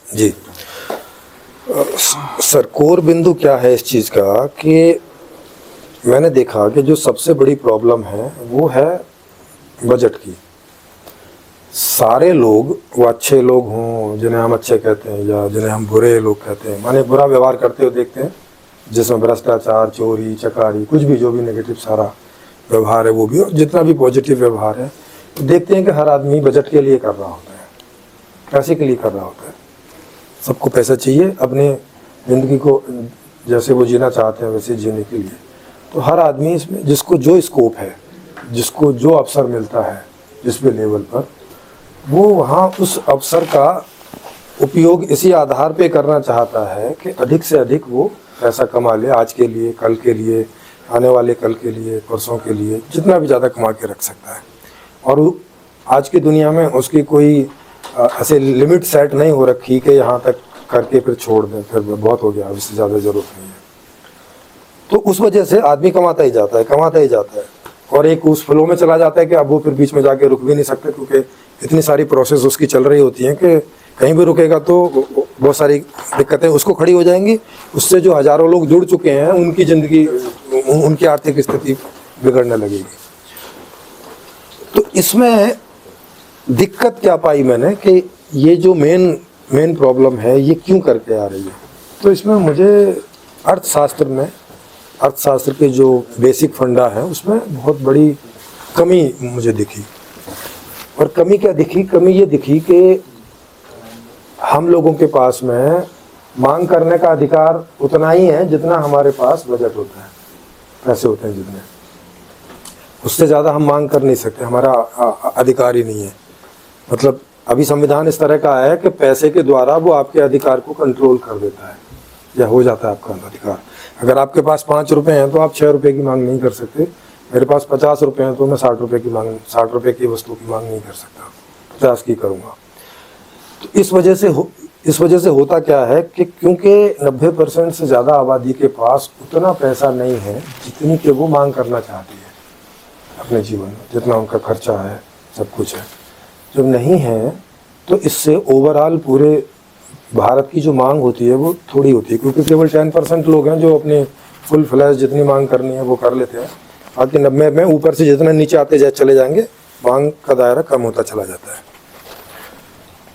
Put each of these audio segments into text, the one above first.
जी sir, core बिंदु क्या है इस चीज़ का कि मैंने देखा कि जो सबसे बड़ी प्रॉब्लम है वो है बजट की। सारे लोग, वो अच्छे लोग हों जिन्हें हम अच्छे कहते हैं या जिन्हें हम बुरे लोग कहते हैं, माने बुरा व्यवहार करते हुए देखते हैं, जिसमें भ्रष्टाचार, चोरी चकारी, कुछ भी जो भी नेगेटिव सारा व्यवहार है वो भी, और जितना भी पॉजिटिव व्यवहार है, तो देखते हैं कि हर आदमी बजट के लिए कर रहा होता है, पैसे के लिए कर रहा होता है। सबको पैसा चाहिए अपने ज़िंदगी को जैसे वो जीना चाहते हैं वैसे जीने के लिए। तो हर आदमी इसमें जिसको जो स्कोप है, जिसको जो अवसर मिलता है जिस भी लेवल पर, वो वहाँ उस अवसर का उपयोग इसी आधार पे करना चाहता है कि अधिक से अधिक वो पैसा कमा ले, आज के लिए, कल के लिए, आने वाले कल के लिए, परसों के लिए, जितना भी ज़्यादा कमा के रख सकता है। और आज की दुनिया में उसकी कोई ऐसे लिमिट सेट नहीं हो रखी कि यहाँ तक करके फिर छोड़ दें, फिर बहुत हो गया, इससे ज़्यादा ज़रूरत नहीं है। तो उस वजह से आदमी कमाता ही जाता है, कमाता ही जाता है, और एक उस फ्लो में चला जाता है कि अब वो फिर बीच में जाके रुक भी नहीं सकते, क्योंकि इतनी सारी प्रोसेस उसकी चल रही होती हैं कि कहीं भी रुकेगा तो बहुत सारी दिक्कतें उसको खड़ी हो जाएंगी। उससे जो हज़ारों लोग जुड़ चुके हैं उनकी ज़िंदगी, उनकी आर्थिक स्थिति बिगड़ने लगेगी। तो इसमें दिक्कत क्या पाई मैंने कि ये जो मेन प्रॉब्लम है ये क्यों करके आ रही है। तो इसमें मुझे अर्थशास्त्र के जो बेसिक फंडा है उसमें बहुत बड़ी कमी मुझे दिखी। और कमी क्या दिखी? कमी ये दिखी कि हम लोगों के पास में मांग करने का अधिकार उतना ही है जितना हमारे पास बजट होता है, पैसे होते हैं जितने, उससे ज़्यादा हम मांग कर नहीं सकते, हमारा अधिकार ही नहीं है। मतलब अभी संविधान इस तरह का है कि पैसे के द्वारा वो आपके अधिकार को कंट्रोल कर देता है या हो जाता है आपका अधिकार। अगर आपके पास 5 रुपए हैं तो आप 6 रुपए की मांग नहीं कर सकते। मेरे पास 50 रुपए हैं तो मैं 60 रुपए की वस्तु की मांग नहीं कर सकता, 50 की करूँगा। तो इस वजह से होता क्या है कि क्योंकि 90% से ज़्यादा आबादी के पास उतना पैसा नहीं है जितनी कि वो मांग करना चाहती है अपने जीवन में, जितना उनका खर्चा है, सब कुछ है। जब नहीं है तो इससे ओवरऑल पूरे भारत की जो मांग होती है वो थोड़ी होती है, क्योंकि केवल 10% लोग हैं जो अपने फुल फ्लैश जितनी मांग करनी है वो कर लेते हैं। बाकी 90 में ऊपर से जितना नीचे आते चले जाएंगे, मांग का दायरा कम होता चला जाता है।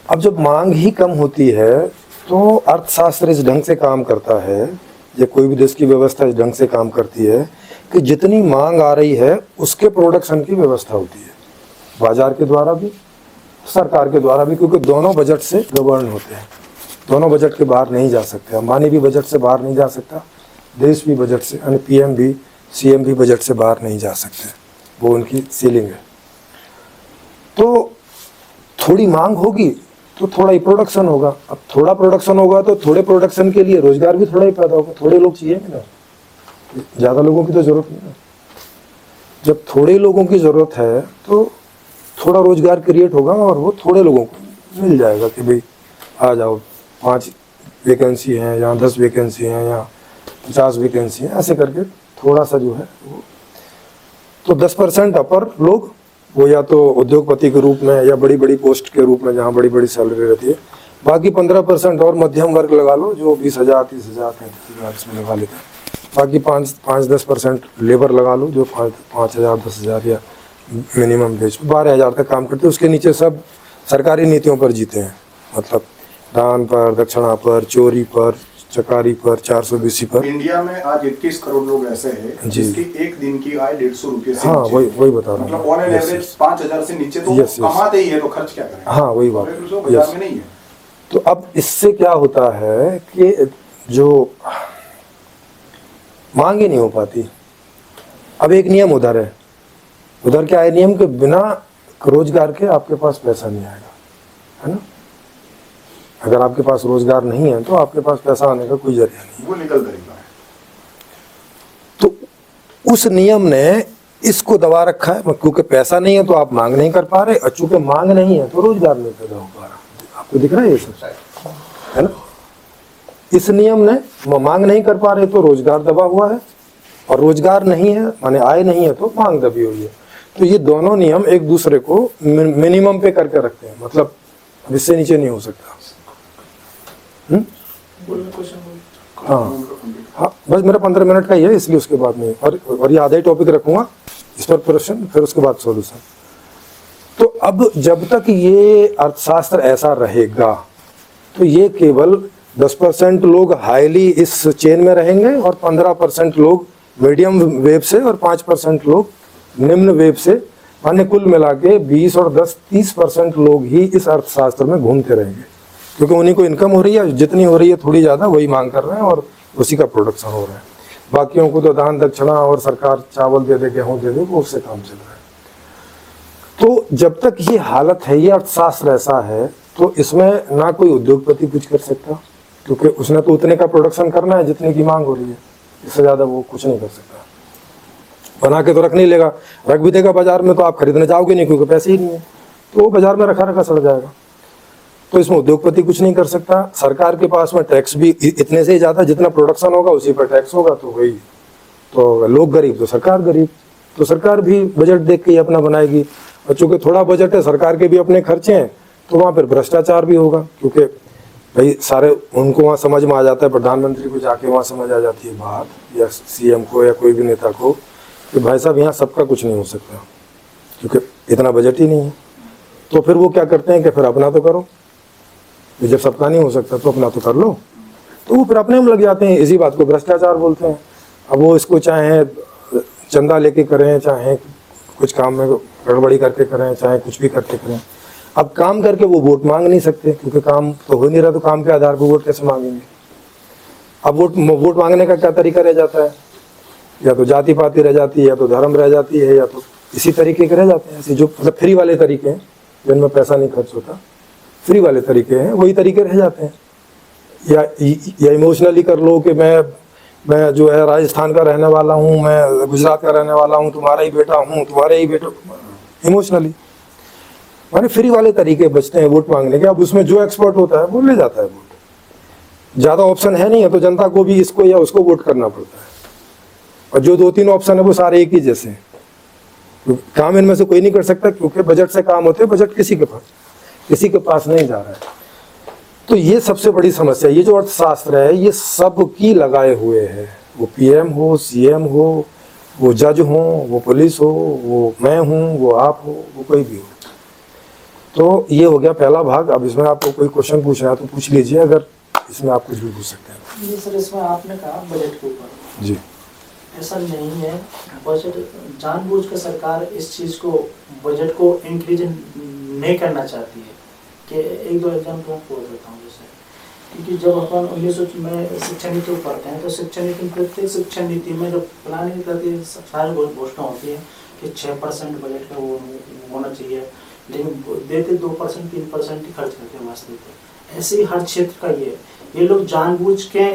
अब जब मांग ही कम होती है तो अर्थशास्त्र इस ढंग से काम करता है, या कोई भी देश की व्यवस्था इस ढंग से काम करती है कि जितनी मांग आ रही है उसके प्रोडक्शन की व्यवस्था होती है, बाजार के द्वारा भी, सरकार के द्वारा भी, क्योंकि दोनों बजट से गवर्न होते हैं, दोनों बजट के बाहर नहीं जा सकते। अंबानी भी बजट से बाहर नहीं जा सकता, देश भी बजट से, यानी पीएम भी, सीएम भी बजट से बाहर नहीं जा सकते, वो उनकी सीलिंग है। तो थोड़ी मांग होगी तो थोड़ा ही प्रोडक्शन होगा। अब थोड़ा प्रोडक्शन होगा तो थोड़े प्रोडक्शन के लिए रोजगार भी थोड़ा ही पैदा होगा, थोड़े लोग चाहिए ना, ज़्यादा लोगों की तो ज़रूरत नहीं है। जब थोड़े लोगों की ज़रूरत है तो थोड़ा रोजगार क्रिएट होगा और वो थोड़े लोगों को मिल जाएगा कि भाई आ जाओ, 5 वैकेंसी हैं या 10 वैकेंसी हैं या 50 वैकेंसी हैं, ऐसे करके थोड़ा सा जो है वो, तो 10% अपर लोग वो या तो उद्योगपति के रूप में या बड़ी बड़ी पोस्ट के रूप में जहाँ बड़ी बड़ी सैलरी रहती है, बाकी 15% और मध्यम वर्ग लगा लो जो 20,000, 30,000, 35,000 इसमें लगा लेते हैं। बाकी 5-10% लेबर लगा लो जो 5,000, 10,000 या मिनिमम वेज 12,000 तक काम करते हैं। उसके नीचे सब सरकारी नीतियों पर जीते हैं, मतलब दान पर, दक्षिणा पर, चोरी पर, चकारी पर, 420 पर। इंडिया में आज 21 करोड़ लोग ऐसे हैं जिसकी एक दिन की आय 150 रुपये से, हाँ वही बता रहा हूँ, मतलब ऑन एन एवरेज 5,000 से नीचे तो कमाते ही है, तो खर्च क्या करें? हाँ वही बात, बाजार में नहीं है। तो अब इससे क्या होता है कि जो मांग ही नहीं हो पाती। अब एक नियम उधर है, उधर क्या है नियम के बिना रोजगार के आपके पास पैसा नहीं आएगा, है ना। अगर आपके पास रोजगार नहीं है तो आपके पास पैसा आने का कोई जरिया नहीं, वो निकल करेगा। तो उस नियम ने इसको दबा रखा है, क्योंकि पैसा नहीं है तो आप मांग नहीं कर पा रहे, और चूंकि मांग नहीं है तो रोजगार नहीं पैदा हो पा रहा। आपको दिख रहा है ये सब, है ना। इस नियम ने मांग नहीं कर पा रहे तो रोजगार दबा हुआ है, और रोजगार नहीं है माने आय नहीं है तो मांग दबी हुई है। तो ये दोनों नियम एक दूसरे को मिनिमम पे करके रखते हैं, मतलब इससे नीचे नहीं हो सकता। हाँ बस मेरा 15 मिनट का ही है, इसलिए उसके बाद नहीं, और ये आधा ही टॉपिक रखूंगा, इस पर प्रश्न, फिर उसके बाद सॉल्यूशन। तो अब जब तक ये अर्थशास्त्र ऐसा रहेगा तो ये केवल 10% लोग हाईली इस चेन में रहेंगे और 15% लोग मीडियम वेव से और 5% लोग निम्न वेव से, माने कुल मिला के 20 और 10-30% लोग ही इस अर्थशास्त्र में घूमते रहेंगे, क्योंकि उन्हीं को इनकम हो रही है, जितनी हो रही है थोड़ी ज़्यादा वही मांग कर रहे हैं और उसी का प्रोडक्शन हो रहा है। बाकियों को तो दान दक्षिणा और सरकार चावल दे दे, गेहूँ दे दे, वो उससे काम चल रहा है। तो जब तक ये हालत है, ये अर्थशास्त्र ऐसा है, तो इसमें ना कोई उद्योगपति कुछ कर सकता, क्योंकि उसने तो उतने का प्रोडक्शन करना है जितने की मांग हो रही है, इससे ज़्यादा वो कुछ नहीं कर सकता। बना के तो रख नहीं लेगा, रख भी देगा बाजार में तो आप खरीदने जाओगे नहीं, क्योंकि पैसे ही नहीं है, तो वो बाजार में रखा रखा सड़ जाएगा। तो इसमें उद्योगपति कुछ नहीं कर सकता। सरकार के पास में टैक्स भी इतने से ही ज़्यादा, जितना प्रोडक्शन होगा उसी पर टैक्स होगा, तो वही, तो लोग गरीब तो सरकार गरीब, तो सरकार भी बजट देख के ही अपना बनाएगी। और चूँकि थोड़ा बजट है, सरकार के भी अपने खर्चे हैं, तो वहाँ पर भ्रष्टाचार भी होगा, क्योंकि भाई सारे उनको वहाँ समझ में आ जाता है, प्रधानमंत्री को जाके वहाँ समझ आ जाती है बात, या सीएम को या कोई भी नेता को, कि भाई साहब यहाँ सबका कुछ नहीं हो सकता, क्योंकि इतना बजट ही नहीं है। तो फिर वो क्या करते हैं कि फिर अपना तो करो, जब सबका नहीं हो सकता तो अपना तो कर लो, तो वो फिर अपने में लग जाते हैं। इसी बात को भ्रष्टाचार बोलते हैं। अब वो इसको चाहे चंदा लेके करें, चाहे कुछ काम में गड़बड़ी करके करें, चाहे कुछ भी करके करें, अब काम करके वो वोट मांग नहीं सकते, क्योंकि काम तो हो नहीं रहा, तो काम के आधार पर वोट कैसे मांगेंगे। अब वोट मांगने का क्या तरीका रह जाता है, या तो जाति पाति रह जाती है, या तो धर्म रह जाती है, या तो इसी तरीके के रह जाते हैं, ऐसे जो मतलब फ्री वाले तरीके हैं जिनमें पैसा नहीं खर्च होता, फ्री वाले तरीके हैं, वही तरीके रह जाते हैं। या इमोशनली कर लो कि मैं जो है राजस्थान का रहने वाला हूँ, मैं गुजरात का रहने वाला हूँ, तुम्हारा ही बेटा हूँ, तुम्हारे ही बेटा, इमोशनली माने फ्री वाले तरीके बचते हैं वोट मांगने के। अब उसमें जो एक्सपर्ट होता है वो ले जाता है वोट। ज़्यादा ऑप्शन है नहीं है, तो जनता को भी इसको या उसको वोट करना पड़ता है, और जो 2-3 ऑप्शन है वो सारे एक ही जैसे हैं। काम इनमें से कोई नहीं कर सकता, क्योंकि बजट से काम होते हैं, बजट किसी के पास नहीं जा रहा है। तो ये सबसे बड़ी समस्या, ये जो अर्थशास्त्र है ये सब की लगाए हुए है, वो पीएम हो, सीएम हो, वो जज हो, वो पुलिस हो, वो मैं हूँ, वो आप हो, वो कोई भी हो। तो ये हो गया पहला भाग। अब इसमें आपको कोई क्वेश्चन पूछना है तो पूछ लीजिए, अगर इसमें आप कुछ भी पूछ सकते हैं। जी सर, इसमें आपने कहा बजट के ऊपर, जी ऐसा नहीं है, बजट जानबूझ कर सरकार इस चीज़ को, बजट को इंक्रीज नहीं करना चाहती है। कि 1-2 एग्जाम्पल आपको देता हूँ। जैसे क्योंकि जब अपन 1900 में शिक्षा नीति पढ़ते हैं, तो शिक्षा नीति, प्रत्येक शिक्षा नीति में जब प्लानिंग करती है, सारी घोषणा होती है कि 6% बजट का वो होना चाहिए, लेकिन देते 2%, 3% ही खर्च करते हैं वास्तविक। ऐसे ही हर क्षेत्र का ये लोग जानबूझ के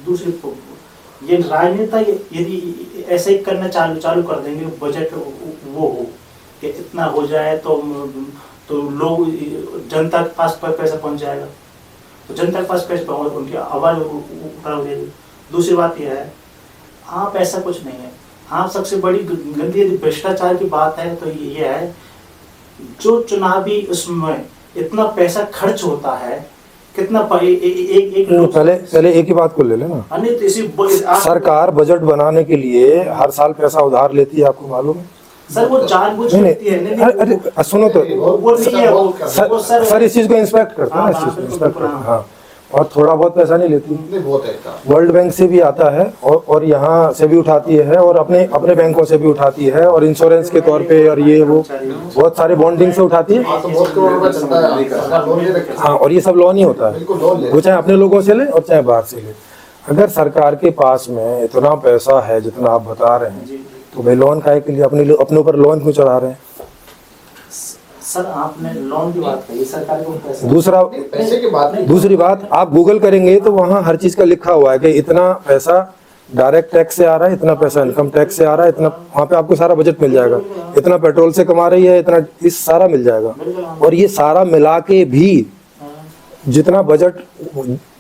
दूसरे, ये राजनेता यदि ऐसे ही करना चालू कर देंगे, बजट वो हो कि इतना हो जाए तो लोग, जनता के पास पैसा पहुंच जाएगा, तो जनता के पास पैसा पहुंच, उनकी आवाज़ उठा हो जाएगी। दूसरी बात यह है, आप ऐसा कुछ नहीं है। हाँ, सबसे बड़ी गंदी यदि भ्रष्टाचार की बात है तो ये है, जो चुनावी उसमें इतना पैसा खर्च होता है, कितना पहले एक ही बात को ले लेना। सरकार बजट बनाने के लिए हर साल पैसा उधार लेती है, आपको मालूम है सर? वो जानबूझ करती है। अरे सुनो तो, वो नहीं है, वो सर इस चीज को इंस्पेक्ट करता है, इस चीज को इंस्पेक्ट करता है। हाँ, और थोड़ा बहुत पैसा नहीं लेती, वर्ल्ड बैंक से भी आता है, और यहाँ से भी उठाती है, और अपने बैंकों से भी उठाती है, और इंश्योरेंस के तौर पे, और ये वो बहुत सारे बॉन्डिंग से उठाती है। हाँ, और ये सब लोन ही होता है, वो चाहे अपने लोगों से ले और चाहे बाहर से ले। अगर सरकार के पास में इतना पैसा है जितना आप बता रहे हैं, तो भाई लोन काहे के लिए, अपने ऊपर लोन क्यों चढ़ा रहे हैं? सर आपने लोन की बात कही, सरकार को पैसे, दूसरा पैसे की बात नहीं, दूसरी बात, आप गूगल करेंगे तो वहाँ हर चीज का लिखा हुआ है कि इतना पैसा डायरेक्ट टैक्स से आ रहा है, इतना पैसा इनकम टैक्स से आ रहा है, इतना, वहाँ पे आपको सारा बजट मिल जाएगा, इतना पेट्रोल से कमा रही है, इतना, इस सारा मिल जाएगा। और ये सारा मिला के भी जितना बजट,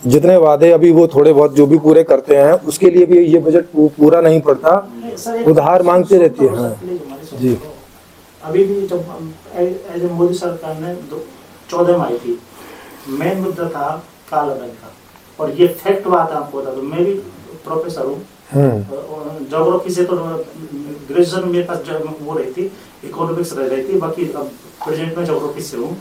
जितने वादे अभी वो थोड़े बहुत जो भी पूरे करते हैं, उसके लिए भी ये बजट पूरा नहीं पड़ता, उधार मांगते रहती है। हाँ जी, अभी भी जब मोदी सरकार ने 14 में आई थी, मेन मुद्दा था काला धन का, और ये फैक्ट बात है, आपको बता दूं, मैं भी प्रोफेसर हूँ ज्योग्राफी से, तो ग्रेजुएशन मेरे पास वो रही थी, इकोनॉमिक्स रह रही थी, बाकी अब प्रेजेंट में ज्योग्राफी से हूँ।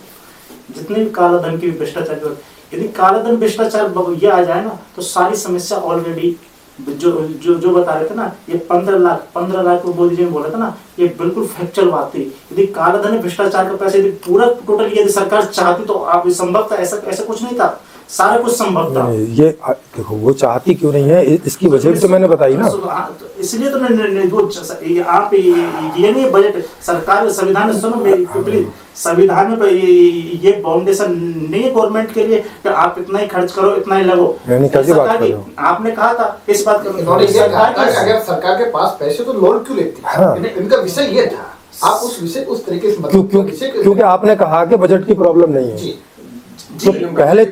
जितने भी काला धन की भ्रष्टाचार, यदि काला धन भ्रष्टाचार ये आ जाए ना, तो सारी समस्या ऑलरेडी जो बता रहे थे ना, ये 15 लाख मोदी जी ने बोला था ना, ये बिल्कुल फैक्चुअल बात थी। यदि काला धन भ्रष्टाचार का पैसे यदि पूरा टोटल यदि सरकार चाहती तो आप संभव था, ऐसा कुछ नहीं था, सारा कुछ संभव था। ये देखो वो चाहती क्यों नहीं है, इसकी वजह भी तो मैंने बताई ना। इसलिए तो आप ये नहीं बजट सरकार संविधान में, सुनो मेरी संविधान में ये बाउंडेशन नहीं है गवर्नमेंट के लिए कि आप इतना ही खर्च करो, इतना ही लगो। आपने कहा था इस बात का, अगर सरकार के पास पैसे तो लोन क्यों लेती है? हाँ। इनका विषय ये था, आप उस विषय उस तरीके से क्योंकि आपने कहा कि बजट की प्रॉब्लम नहीं है। तो पहले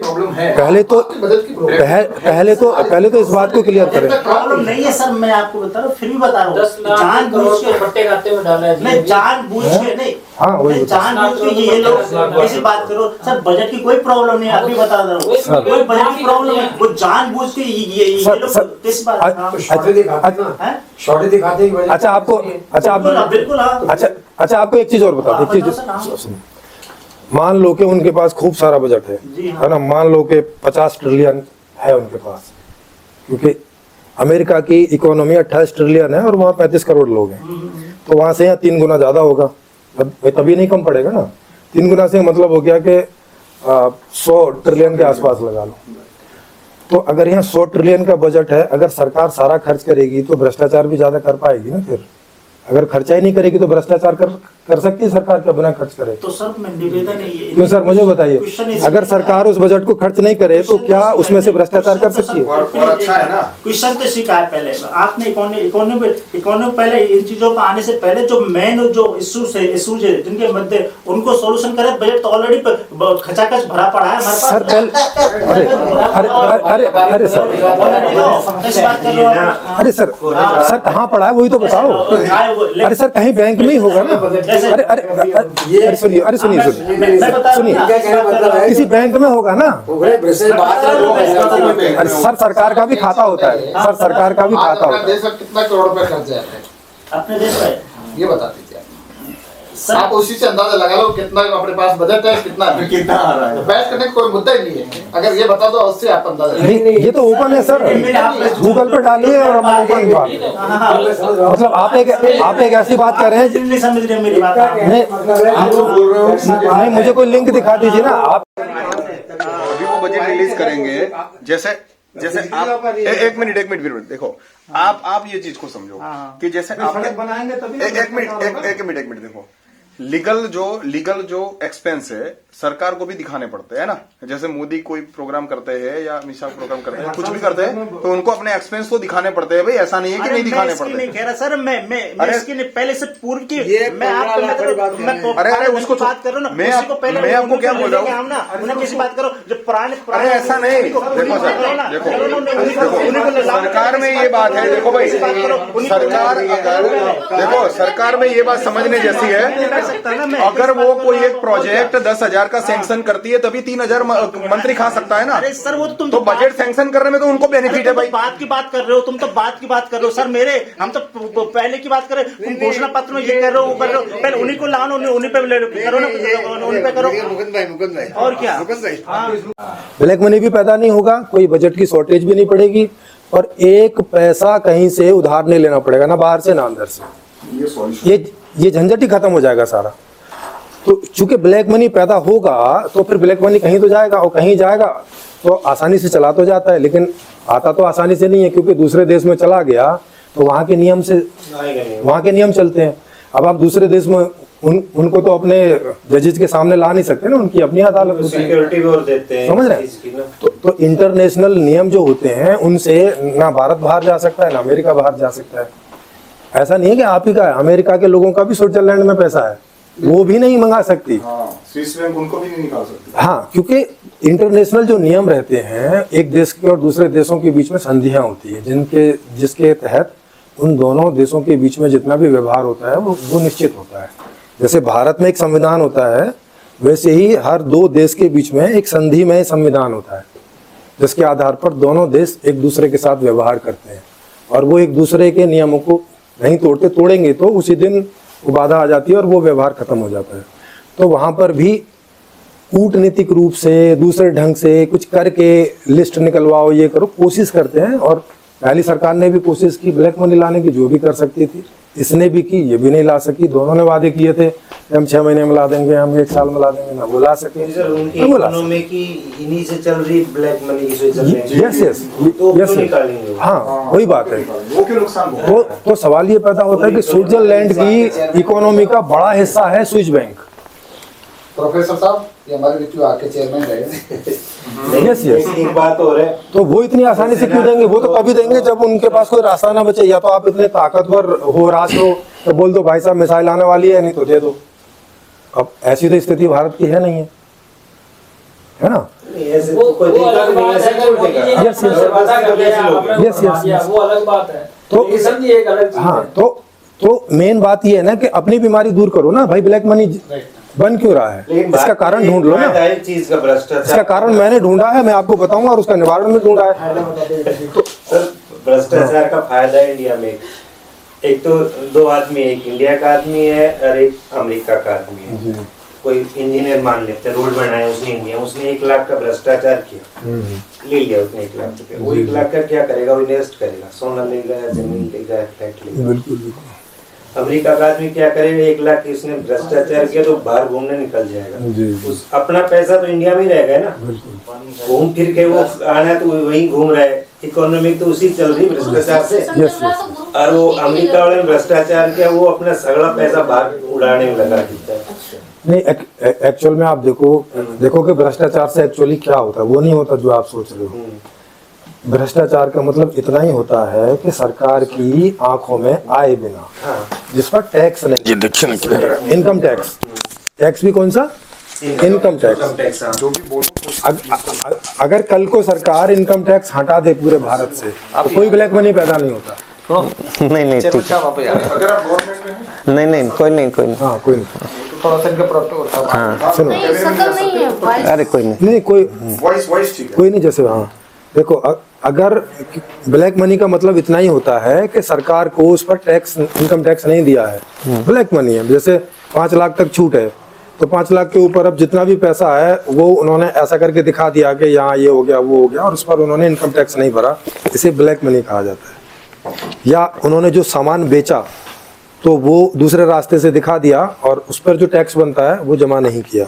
तो इस बात को क्लियर करें। प्रॉब्लम नहीं है सर, मैं आपको बता रहा हूँ, फिर भी बता रहा हूँ, जानबूझ के फट्टे खाते में डाला है, नहीं जानबूझ के नहीं, जानबूझ के ये लोग ऐसी बात करो सर, बजट की कोई प्रॉब्लम नहीं है, अभी बता रहा हूँ, कोई बजट की प्रॉब्लम नहीं, वो जानबूझ के ये लोग किस बात शॉर्टेज दिखाते हैं। अच्छा आपको बिल्कुल अच्छा आपको एक चीज और बता, एक चीज मान लो कि उनके पास खूब सारा बजट है ना, मान लो कि 50 ट्रिलियन है उनके पास, क्योंकि अमेरिका की इकोनॉमी 28 ट्रिलियन है और वहाँ 35 करोड़ लोग हैं, तो वहाँ से यहाँ 3 गुना ज्यादा होगा, तभी नहीं कम पड़ेगा ना। 3 गुना से मतलब हो गया कि 100 ट्रिलियन के आसपास लगा लो। तो अगर यहाँ 100 ट्रिलियन का बजट है, अगर सरकार सारा खर्च करेगी तो भ्रष्टाचार भी ज्यादा कर पाएगी ना। फिर अगर खर्चा ही नहीं करेगी तो भ्रष्टाचार कर सकती है सरकार क्या बिना खर्च करे? तो सर मैं निवेदन है, क्यों सर मुझे बताइए, अगर सरकार उस बजट को खर्च नहीं करे तो क्या उसमें से भ्रष्टाचार कर सकती है? और अच्छा है ना, क्वेश्चन तो सीखा है पहले आपने, इकोनॉमी पहले इन चीजों पर आने से पहले जो मेन जो इश्यूज है जिनके मध्य उनको सोल्यूशन करे। बजट तो ऑलरेडी खचाखच भरा पड़ा है हमारे पास सर। अरे सर कहाँ पड़ा है वही तो बताओ। अरे सर कहीं बैंक में ही होगा ना। अरे सुनिए किसी बैंक में होगा ना। अरे सर सरकार का भी खाता होता है, सर सरकार का भी खाता होता है। कितना करोड़ रुपए खर्च जाता है अपने देश में, ये बता दीजिए आप उसी से अंदाजा लगा लो कितना अपने पास बजट है, कितना आ रहा है। बहस करने का कोई मुद्दा ही नहीं है। अगर ये बता दो उससे आप अंदाजा नहीं, ये तो ओपन है सर, गूगल पे डालिए और हम ओपन बात। मतलब आप एक ऐसी बात कर रहे हैं नहीं समझ रहे मेरी बात। नहीं मुझे कोई लिंक दिखा दीजिए ना आप। अभी वो बजट रिलीज करेंगे, जैसे आप एक मिनट देखो, आप ये चीज को समझो कि जैसे आपने बनाएंगे तभी एक मिनट देखो, लीगल जो एक्सपेंस है सरकार को भी दिखाने पड़ते हैं ना। जैसे मोदी कोई प्रोग्राम करते हैं या अमित शाह प्रोग्राम करते हैं, कुछ भी करते हैं तो उनको अपने एक्सपेंस तो दिखाने पड़ते हैं भाई, ऐसा नहीं है कि नहीं दिखाने पड़ते। नहीं कह रहा सर, मैं इसकी पहले से पूर्व की मैं अरे उसको बात करो ना, मैं आपको क्या बोल रहा हूँ, उन्हें किसी बात करो जो पुराने। अरे ऐसा नहीं, देखो सरकार में ये बात है, देखो भाई सरकार देखो सरकार में ये बात समझने जैसी है। अगर वो कोई एक प्रोजेक्ट 10,000 का सैंक्शन करती है तभी 3,000 मंत्री खा सकता है ना। अरे सर वो तुम तो बजट सैंक्शन करने में तो उनको बेनिफिट है भाई। बात की बात कर रहे हो, तुम तो बात की बात कर रहे हो सर। हम तो पहले की बात कर रहे हो, तुम घोषणा पत्र में ये कर रहे हो, वो कर रहे हो, पहले उन्हीं को लाओ, उन्हीं पे करो ना, उन्हीं पे करो। मुकुंद भाई और क्या ब्लैक मनी भी पैदा नहीं होगा, कोई बजट की शॉर्टेज भी नहीं पड़ेगी, और एक पैसा कहीं से उधार नहीं लेना पड़ेगा, ना बाहर से ना अंदर से। ये झंझट ही खत्म हो जाएगा सारा। तो चूंकि ब्लैक मनी पैदा होगा तो फिर ब्लैक मनी कहीं तो जाएगा, और कहीं जाएगा तो आसानी से चला तो जाता है, लेकिन आता तो आसानी से नहीं है, क्योंकि दूसरे देश में चला गया तो वहाँ के नियम चलते हैं। अब आप दूसरे देश में उनको तो अपने जजेस के सामने ला नहीं सकते ना, उनकी अपनी अदालत होती है, सिक्योरिटी भी और देते हैं, समझ रहे हैं। तो इंटरनेशनल नियम जो होते हैं उनसे ना भारत बाहर जा सकता है ना अमेरिका बाहर जा सकता है। ऐसा नहीं है कि आप ही का है, अमेरिका के लोगों का भी स्विट्जरलैंड में पैसा है, वो भी नहीं मंगा सकती। स्विस बैंक उनको भी नहीं निकाल सकती। हाँ, क्योंकि इंटरनेशनल जो नियम रहते हैं, एक देश के और दूसरे देशों के बीच में संधियां होती है जिसके तहत उन दोनों देशों के बीच में जितना भी व्यवहार होता है वो निश्चित होता है। जैसे भारत में एक संविधान होता है वैसे ही हर दो देश के बीच में एक संधिमय संविधान होता है, जिसके आधार पर दोनों देश एक दूसरे के साथ व्यवहार करते हैं, और वो एक दूसरे के नियमों को नहीं तोड़ेंगे तो उसी दिन वो बाधा आ जाती है और वो व्यवहार खत्म हो जाता है। तो वहाँ पर भी कूटनीतिक रूप से दूसरे ढंग से कुछ करके लिस्ट निकलवाओ, ये करो, कोशिश करते हैं। और पहली सरकार ने भी कोशिश की ब्लैक मनी लाने की, जो भी कर सकती थी, इसने भी की, ये भी नहीं ला सकी। दोनों ने वादे किए थे कि हम 6 महीने में ला देंगे, हम 1 साल में ला देंगे, ना वो ला सके। सर उनकी ना वो ला इकोनॉमी की इन्हीं से चल रही ब्लैक मनी की चल रही है। यस यस तो यस, क्यों निकालेंगे वो? हाँ वही बात है। वो क्यों नुकसान हो? तो सवाल ये पैदा होता है कि स्विट्जरलैंड की इकोनॉमी का बड़ा हिस्सा है स्विस बैंक। प्रोफेसर साहब, ये हमारे बीच में आके चेयरमैन रहे। यस यस, एक बात और है, तो वो इतनी आसानी से क्यों देंगे? वो तो तभी देंगे जब उनके पास कोई रास्ता ना बचे। या तो आप इतने ताकतवर हो राष्ट्र हो तो बोल दो भाई साहब मिसाइल आने वाली है, नहीं तो दे दो। अब ऐसी तो स्थिति भारत की है नहीं है ना? ऐसे तो कोई देगा भी नहीं, ऐसे कौन देगा? यस यस यस यस, वो अलग बात है। तो ये समझिए एक अलग चीज हाँ, है। तो मेन बात ये है ना कि अपनी बीमारी दूर करो ना भाई। ब्लैक मनी बन क्यों रहा है, लेकिन इसका बात कारण ढूंढ लो ना। एक चीज का भ्रष्टाचार, इसका कारण मैंने ढूंढा है, मैं आपको बताऊंगा, और उसका निवारण भी ढूंढा है। सर भ्रष्टाचार का फायदा है इंडिया में। एक तो दो आदमी, एक इंडिया का आदमी है और एक अमेरिका का आदमी है। कोई इंजीनियर मान लेते हैं, रोड बनाया उसने इंडिया, उसने 1 लाख का भ्रष्टाचार किया, ले लिया उसने 1 लाख रुपया। वो 1 लाख का क्या करेगा? वो इन्वेस्ट करेगा, सोना लेगा, जमीन लेगा, फ्लैट लेगा। बिल्कुल बिल्कुल। अमेरिका का आदमी क्या करेगा? 1 लाख की उसने भ्रष्टाचार किया तो बाहर घूमने निकल जाएगा। जी। उस अपना पैसा तो इंडिया में ही रहेगा ना, घूम फिर के वो आना है तो वही घूम रहा है। इकोनॉमी तो उसी चल रही भ्रष्टाचार से। यस और वो अमेरिका वाले ने भ्रष्टाचार किया, वो अपना सगला पैसा बाहर उड़ाने में लगा देता है। नहीं, एक्चुअल में आप देखो कि भ्रष्टाचार से एक्चुअली क्या होता है, वो नहीं होता जो आप सोच रहे हो। भ्रष्टाचार का मतलब इतना ही होता है कि सरकार की आंखों में आए बिना, जिस पर टैक्स नहीं, ये देखिए ना, इनकम टैक्स भी कौन सा? Income tax. अगर कल को सरकार इनकम टैक्स हटा दे पूरे भारत से तो कोई ब्लैक मनी पैदा नहीं होता। नहीं ठीक है, अगर आप गवर्नमेंट में हैं, नहीं कोई नहीं हाँ कोई नहीं, हाँ सुनो, अरे कोई नहीं कोई वॉइस ठीक है। कोई नहीं। जैसे हाँ देखो, अगर ब्लैक मनी का मतलब इतना ही होता है कि सरकार को उस पर टैक्स, इनकम टैक्स नहीं दिया है, ब्लैक मनी है। जैसे 5 लाख तक छूट है, तो 5 लाख के ऊपर अब जितना भी पैसा है वो उन्होंने ऐसा करके दिखा दिया कि यहाँ ये हो गया वो हो गया, और उस पर उन्होंने इनकम टैक्स नहीं भरा, इसे ब्लैक मनी कहा जाता है। या उन्होंने जो सामान बेचा तो वो दूसरे रास्ते से दिखा दिया और उस पर जो टैक्स बनता है वो जमा नहीं किया,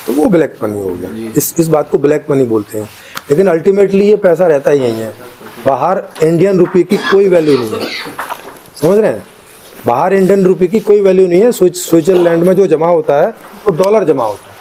तो वो ब्लैक मनी हो गया। इस बात को ब्लैक मनी बोलते हैं। लेकिन अल्टीमेटली ये पैसा रहता ही यही है। बाहर इंडियन रुपये की कोई वैल्यू नहीं है, समझ रहे हैं? बाहर इंडियन रुपये की कोई वैल्यू नहीं है। स्विट्जरलैंड में जो जमा होता है वो डॉलर जमा होता है।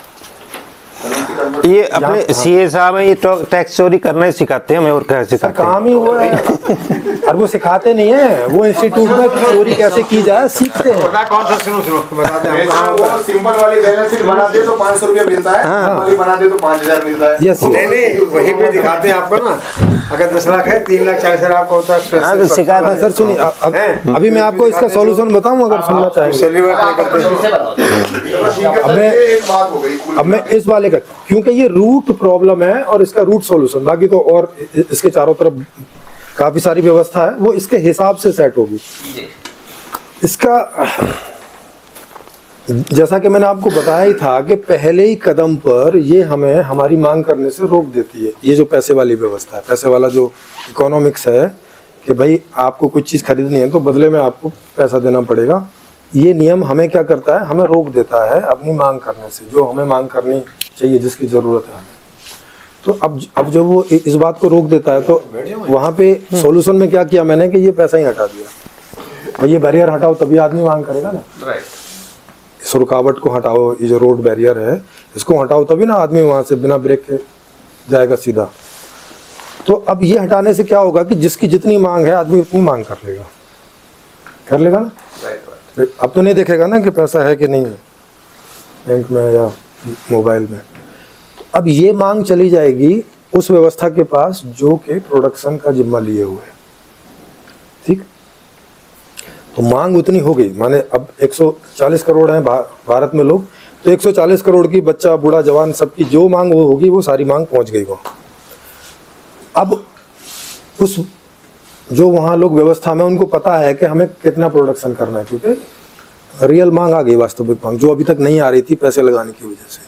ये अपने सीए साहब है, ये टैक्स चोरी करना ही सिखाते हैं हमें, और क्या सिखाते हैं? काम ही वो है। और वो सिखाते नहीं है, वो इंस्टीट्यूट में चोरी कैसे की जाए सीखते हैं। कौन सा सुनो बताते हैं ऐसा वो सिंपल वाली बैलेंस शीट बना दे तो 500 रुपया मिलता है, वाली बना दे तो 5000 मिलता है। यस, नहीं वही पे दिखाते हैं आपको ना। अगर 10 लाख है 3,40,000 आपको होता है। हाँ तो सिखाते हैं सर सुनिए, अभी मैं आपको इसका सॉल्यूशन बताऊं अगर सुनना चाहेंगे। अब मैं इस वाले का, क्योंकि ये रूट प्रॉब्लम है और इसका रूट सॉल्यूशन, बाकी तो और इसके चारों तरफ काफी सारी व्यवस्था है, वो इसके हिसाब से सेट होगी। इसका जैसा कि मैंने आपको बताया ही था कि पहले ही कदम पर ये हमें हमारी मांग करने से रोक देती है। ये जो पैसे वाली व्यवस्था है, पैसे वाला जो इकोनॉमिक्स है कि भाई आपको कुछ चीज़ खरीदनी है तो बदले में आपको पैसा देना पड़ेगा, ये नियम हमें क्या करता है? हमें रोक देता है अपनी मांग करने से, जो हमें मांग करनी चाहिए, जिसकी ज़रूरत है। तो अब जब वो इस बात को रोक देता है तो वहाँ पे सॉल्यूशन में क्या किया मैंने कि ये पैसा ही हटा दिया। और ये बैरियर हटाओ तभी आदमी मांग करेगा ना। इस रुकावट को हटाओ, ये जो रोड बैरियर है इसको हटाओ तभी ना आदमी वहाँ से बिना ब्रेक के जाएगा सीधा। तो अब ये हटाने से क्या होगा कि जिसकी जितनी मांग है आदमी उतनी मांग कर लेगा ना। अब तो नहीं देखेगा ना कि पैसा है कि नहीं है बैंक में या मोबाइल में। अब ये मांग चली जाएगी उस व्यवस्था के पास जो कि प्रोडक्शन का जिम्मा लिए हुए है, ठीक। तो मांग उतनी हो गई, माने अब 140 करोड़ हैं भारत में लोग, तो 140 करोड़ की बच्चा बूढ़ा जवान सबकी जो मांग वो होगी, वो सारी मांग पहुंच गई वहाँ। अब उस जो वहाँ लोग व्यवस्था में, उनको पता है कि हमें कितना प्रोडक्शन करना है, क्योंकि रियल मांग आ गई, वास्तविक मांग जो अभी तक नहीं आ रही थी पैसे लगाने की वजह से।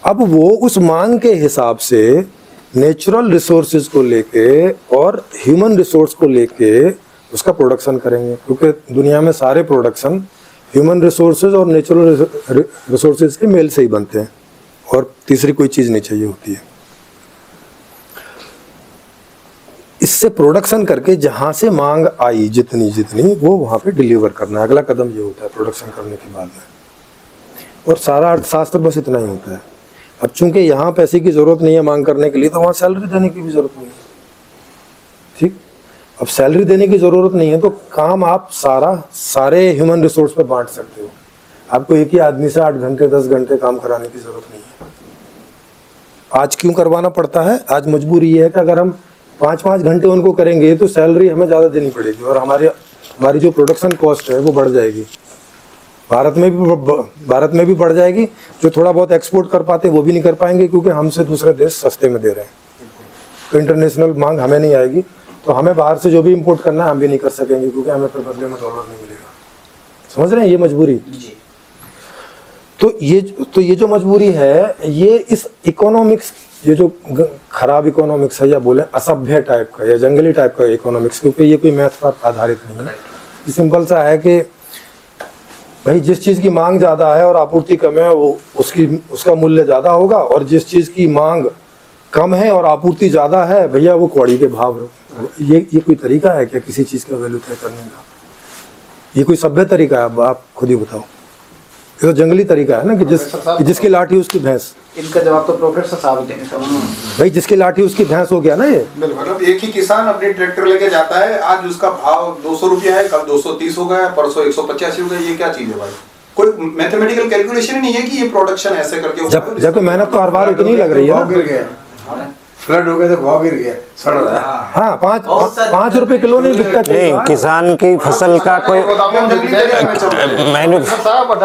अब वो उस मांग के हिसाब से नेचुरल रिसोर्सेज को लेके और ह्यूमन रिसोर्स को लेके उसका प्रोडक्शन करेंगे, क्योंकि दुनिया में सारे प्रोडक्शन ह्यूमन रिसोर्सेज और नेचुरल रिसोर्सेज के मेल से ही बनते हैं, और तीसरी कोई चीज़ नहीं चाहिए होती है। इससे प्रोडक्शन करके जहाँ से मांग आई जितनी जितनी, वो वहाँ पे डिलीवर करना है। अगला कदम ये होता है प्रोडक्शन करने के बाद में, और सारा अर्थशास्त्र बस इतना ही होता है। अब चूंकि यहाँ पैसे की जरूरत नहीं है मांग करने के लिए, तो वहाँ सैलरी देने की भी जरूरत नहीं है, ठीक। अब सैलरी देने की जरूरत नहीं है तो काम आप सारे ह्यूमन रिसोर्स पे बांट सकते हो। आपको एक ही आदमी से 8 घंटे 10 घंटे काम कराने की जरूरत नहीं है। आज क्यों करवाना पड़ता है? आज मजबूरी ये है कि अगर हम 5-5 घंटे उनको करेंगे तो सैलरी हमें ज़्यादा देनी पड़ेगी, और हमारी जो प्रोडक्शन कॉस्ट है वो बढ़ जाएगी। भारत में भी बढ़ जाएगी। जो थोड़ा बहुत एक्सपोर्ट कर पाते वो भी नहीं कर पाएंगे, क्योंकि हमसे दूसरे देश सस्ते में दे रहे हैं। तो इंटरनेशनल मांग हमें नहीं आएगी, तो हमें बाहर से जो भी इंपोर्ट करना है हम भी नहीं कर सकेंगे, क्योंकि हमें फिर बदले में डॉलर नहीं मिलेगा। समझ रहे हैं ये मजबूरी? तो ये जो मजबूरी है, ये इस इकोनॉमिक्स, ये जो खराब इकोनॉमिक्स है, या बोले असभ्य टाइप का या जंगली टाइप का इकोनॉमिक्स, क्योंकि ये कोई मैथ पर आधारित नहीं है। सिंपल सा है कि भाई जिस चीज की मांग ज्यादा है और आपूर्ति कम है, वो उसका मूल्य ज्यादा होगा, और जिस चीज की मांग कम है और आपूर्ति ज्यादा है, भैया वो कौड़ी के भाव। ये कोई तरीका है क्या किसी चीज का वैल्यू तय करने का? ये कोई सभ्य तरीका है? आप खुद ही बताओ। ये तो जंगली तरीका है ना, कि जिसकी लाठी उसकी भैंस। इनका जवाब तो प्रोफेसर साहब देंगे। भाई जिसकी लाठी उसकी भैंस हो गया ना ये। मतलब एक ही किसान अपनी ट्रैक्टर लेके जाता है, आज उसका भाव 200 रुपया है, कल 230 हो गया, परसों 185 हो गया। ये क्या चीज है भाई? कोई मैथमेटिकल कैलकुलेशन ही नहीं है कि ये प्रोडक्शन ऐसे करके जबकि मेहनत तो हर बार इतनी लग रही है। फ्लड हो गया तो भाव गिर गया, सड़ रहा है। हाँ, 5 रुपए किलो नहीं बिकता। नहीं, किसान की फसल का कोई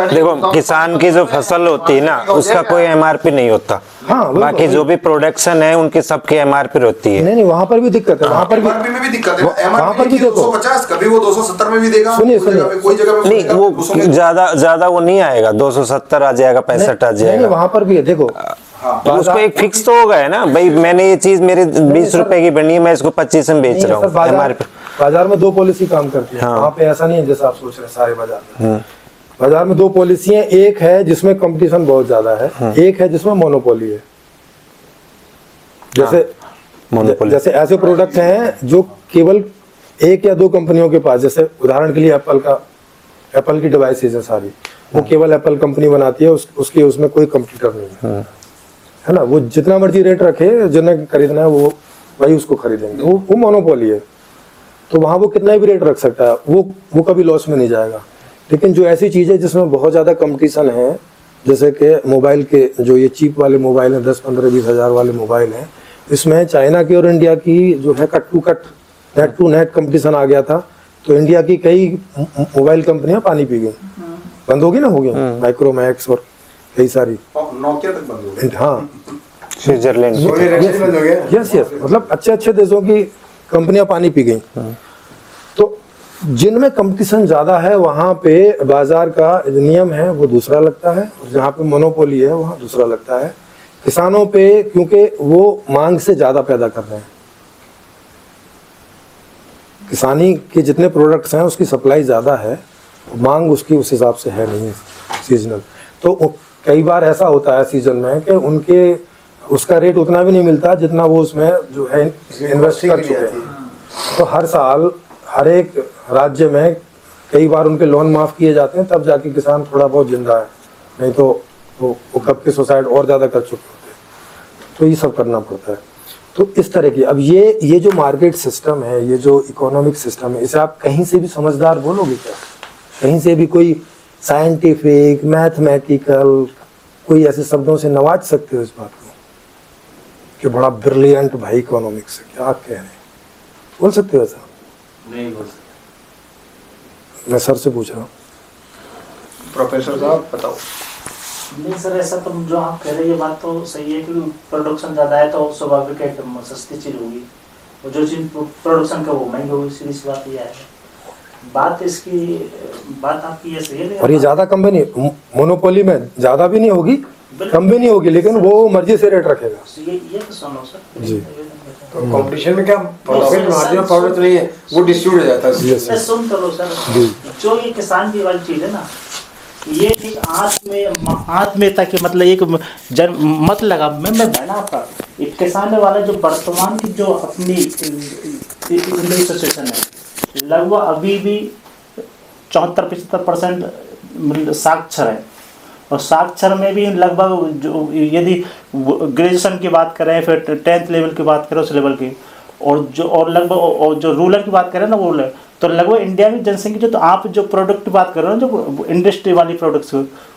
देखो, किसान की जो फसल होती है ना, उसका कोई MRP नहीं होता। हाँ, बाकी जो भी प्रोडक्शन है उनकी सबकी MRP होती है। नहीं, वहाँ पर भी दिक्कत है। वहाँ पर भी दिक्कत है। वहाँ पर भी देखो 250, कभी वो 270 में भी देगा। सुनिए कोई जगह नहीं, वो ज्यादा वो नहीं आएगा, 270 आ जाएगा, 65 आ जाएगा। वहाँ पर भी है, देखो तो उसको एक फिक्स तो होगा है ना भाई, मैंने ये चीज मेरे 20 रुपए की बनी है, मैं इसको 25 में बेच रहा हूँ। बाजार में 2 पॉलिसी काम करती है। वहाँ पे ऐसा नहीं है जैसा आप सोच रहे हैं सारे बाजार में। बाजार में 2 पॉलिसी है। एक है जिसमें कंपटीशन बहुत ज्यादा है, एक है जिसमें मोनोपोली है। जैसे ऐसे प्रोडक्ट हैं जो केवल 1 या 2 कंपनियों के पास, जैसे उदाहरण के लिए एप्पल की डिवाइसेज है सारी, वो केवल एप्पल कंपनी बनाती है, उसके उसमें कोई कंपटीटर नहीं है ना। वो जितना मर्जी रेट रखे, जिन्हें खरीदना है वो वही उसको खरीदेंगे। वो मोनोपोली है, तो वहाँ वो कितना भी रेट रख सकता है, वो कभी लॉस में नहीं जाएगा। लेकिन जो ऐसी चीज़ें जिसमें बहुत ज़्यादा कंपटीशन है, जैसे कि मोबाइल के जो ये चीप वाले मोबाइल हैं, 10, 15, 20 हज़ार वाले मोबाइल हैं, इसमें चाइना की और इंडिया की जो है cut to cut, neck to neck competition आ गया था। तो इंडिया की कई मोबाइल कंपनियां पानी पी गई, बंद होगी ना, हो गया माइक्रोमैक्स और कई सारी, नोकिया तक बंद हो गई। हाँ, स्विट्जरलैंड यस, मतलब अच्छे देशों की कंपनियां पानी पी गई। तो जिनमें कंपटीशन ज्यादा है वहां पे बाजार का नियम है वो दूसरा लगता है, और जहाँ पे मोनोपोली है वहाँ दूसरा लगता है। किसानों पे क्योंकि वो मांग से ज्यादा पैदा कर रहे हैं, किसानी के जितने प्रोडक्ट्स हैं उसकी सप्लाई ज्यादा है, मांग उसकी उस हिसाब से है नहीं सीजनल। तो कई बार ऐसा होता है सीजन में कि उनके उसका रेट उतना भी नहीं मिलता जितना वो उसमें जो है इन्वेस्ट कर चुके हैं। तो हर साल हर एक राज्य में कई बार उनके लोन माफ किए जाते हैं, तब जाके किसान थोड़ा बहुत जिंदा है, नहीं तो वो कब के सुसाइड और ज्यादा कर चुके होते हैं। तो ये सब करना पड़ता है। तो इस तरह की, अब ये जो मार्केट सिस्टम है, ये जो इकोनॉमिक सिस्टम है, इसे आप कहीं से भी समझदार बोलोगे क्या? कहीं से भी कोई साइंटिफिक, मैथमेटिकल कोई ऐसे शब्दों से नवाज सकते हो इस बात को कि बड़ा ब्रिलियंट भाई इकोनॉमिक्स है, क्या कह रहे हैं? बोल सकते हो ऐसा? नहीं बोल सकते। मैं सर से पूछ रहा हूँ। प्रोफेसर साहब बताओ। नहीं सर, ऐसा तो जो आप कह रहे हैं ये बात तो सही है, क्योंकि प्रोडक्शन ज़्यादा है तो स्वाभाविक है कि सस्ती चीज़ होगी, और जो चीज़ प्रोडक्शन का वो महंगी होगी, सीधी सी बात ये है। बात आपकी ये सही है, और ये ज़्यादा कम भी नहीं, मोनोपोली में ज़्यादा भी नहीं होगी, कम भी नहीं होगी, लेकिन वो मर्जी से रेट रखेगा। ये तो सुनो सर जी। तो कंपटीशन में क्या प्रॉफिट मार्जिन पाउडर तो नहीं है, वो डिस्ट्रीब्यूट हो जाता है। Yes, sir. सुन तो लो सर, जो ये किसान की वाली चीज़ है ना, ये एक आत्मीयता के मतलब एक मत लगा मैं बना आपका एक किसान वाला जो वर्तमान की जो अपनी सिचुएशन है, लगभग अभी भी 74-75% साक्षर है, और साक्षर में भी लगभग जो यदि ग्रेजुएशन की बात करें, फिर 10th लेवल की बात करें उस लेवल की, और लगभग और जो रूरल की बात करें ना वो, तो लगभग इंडिया में जनसंख्या तो आप जो प्रोडक्ट की बात कर रहे हो, जो इंडस्ट्री वाली प्रोडक्ट्स,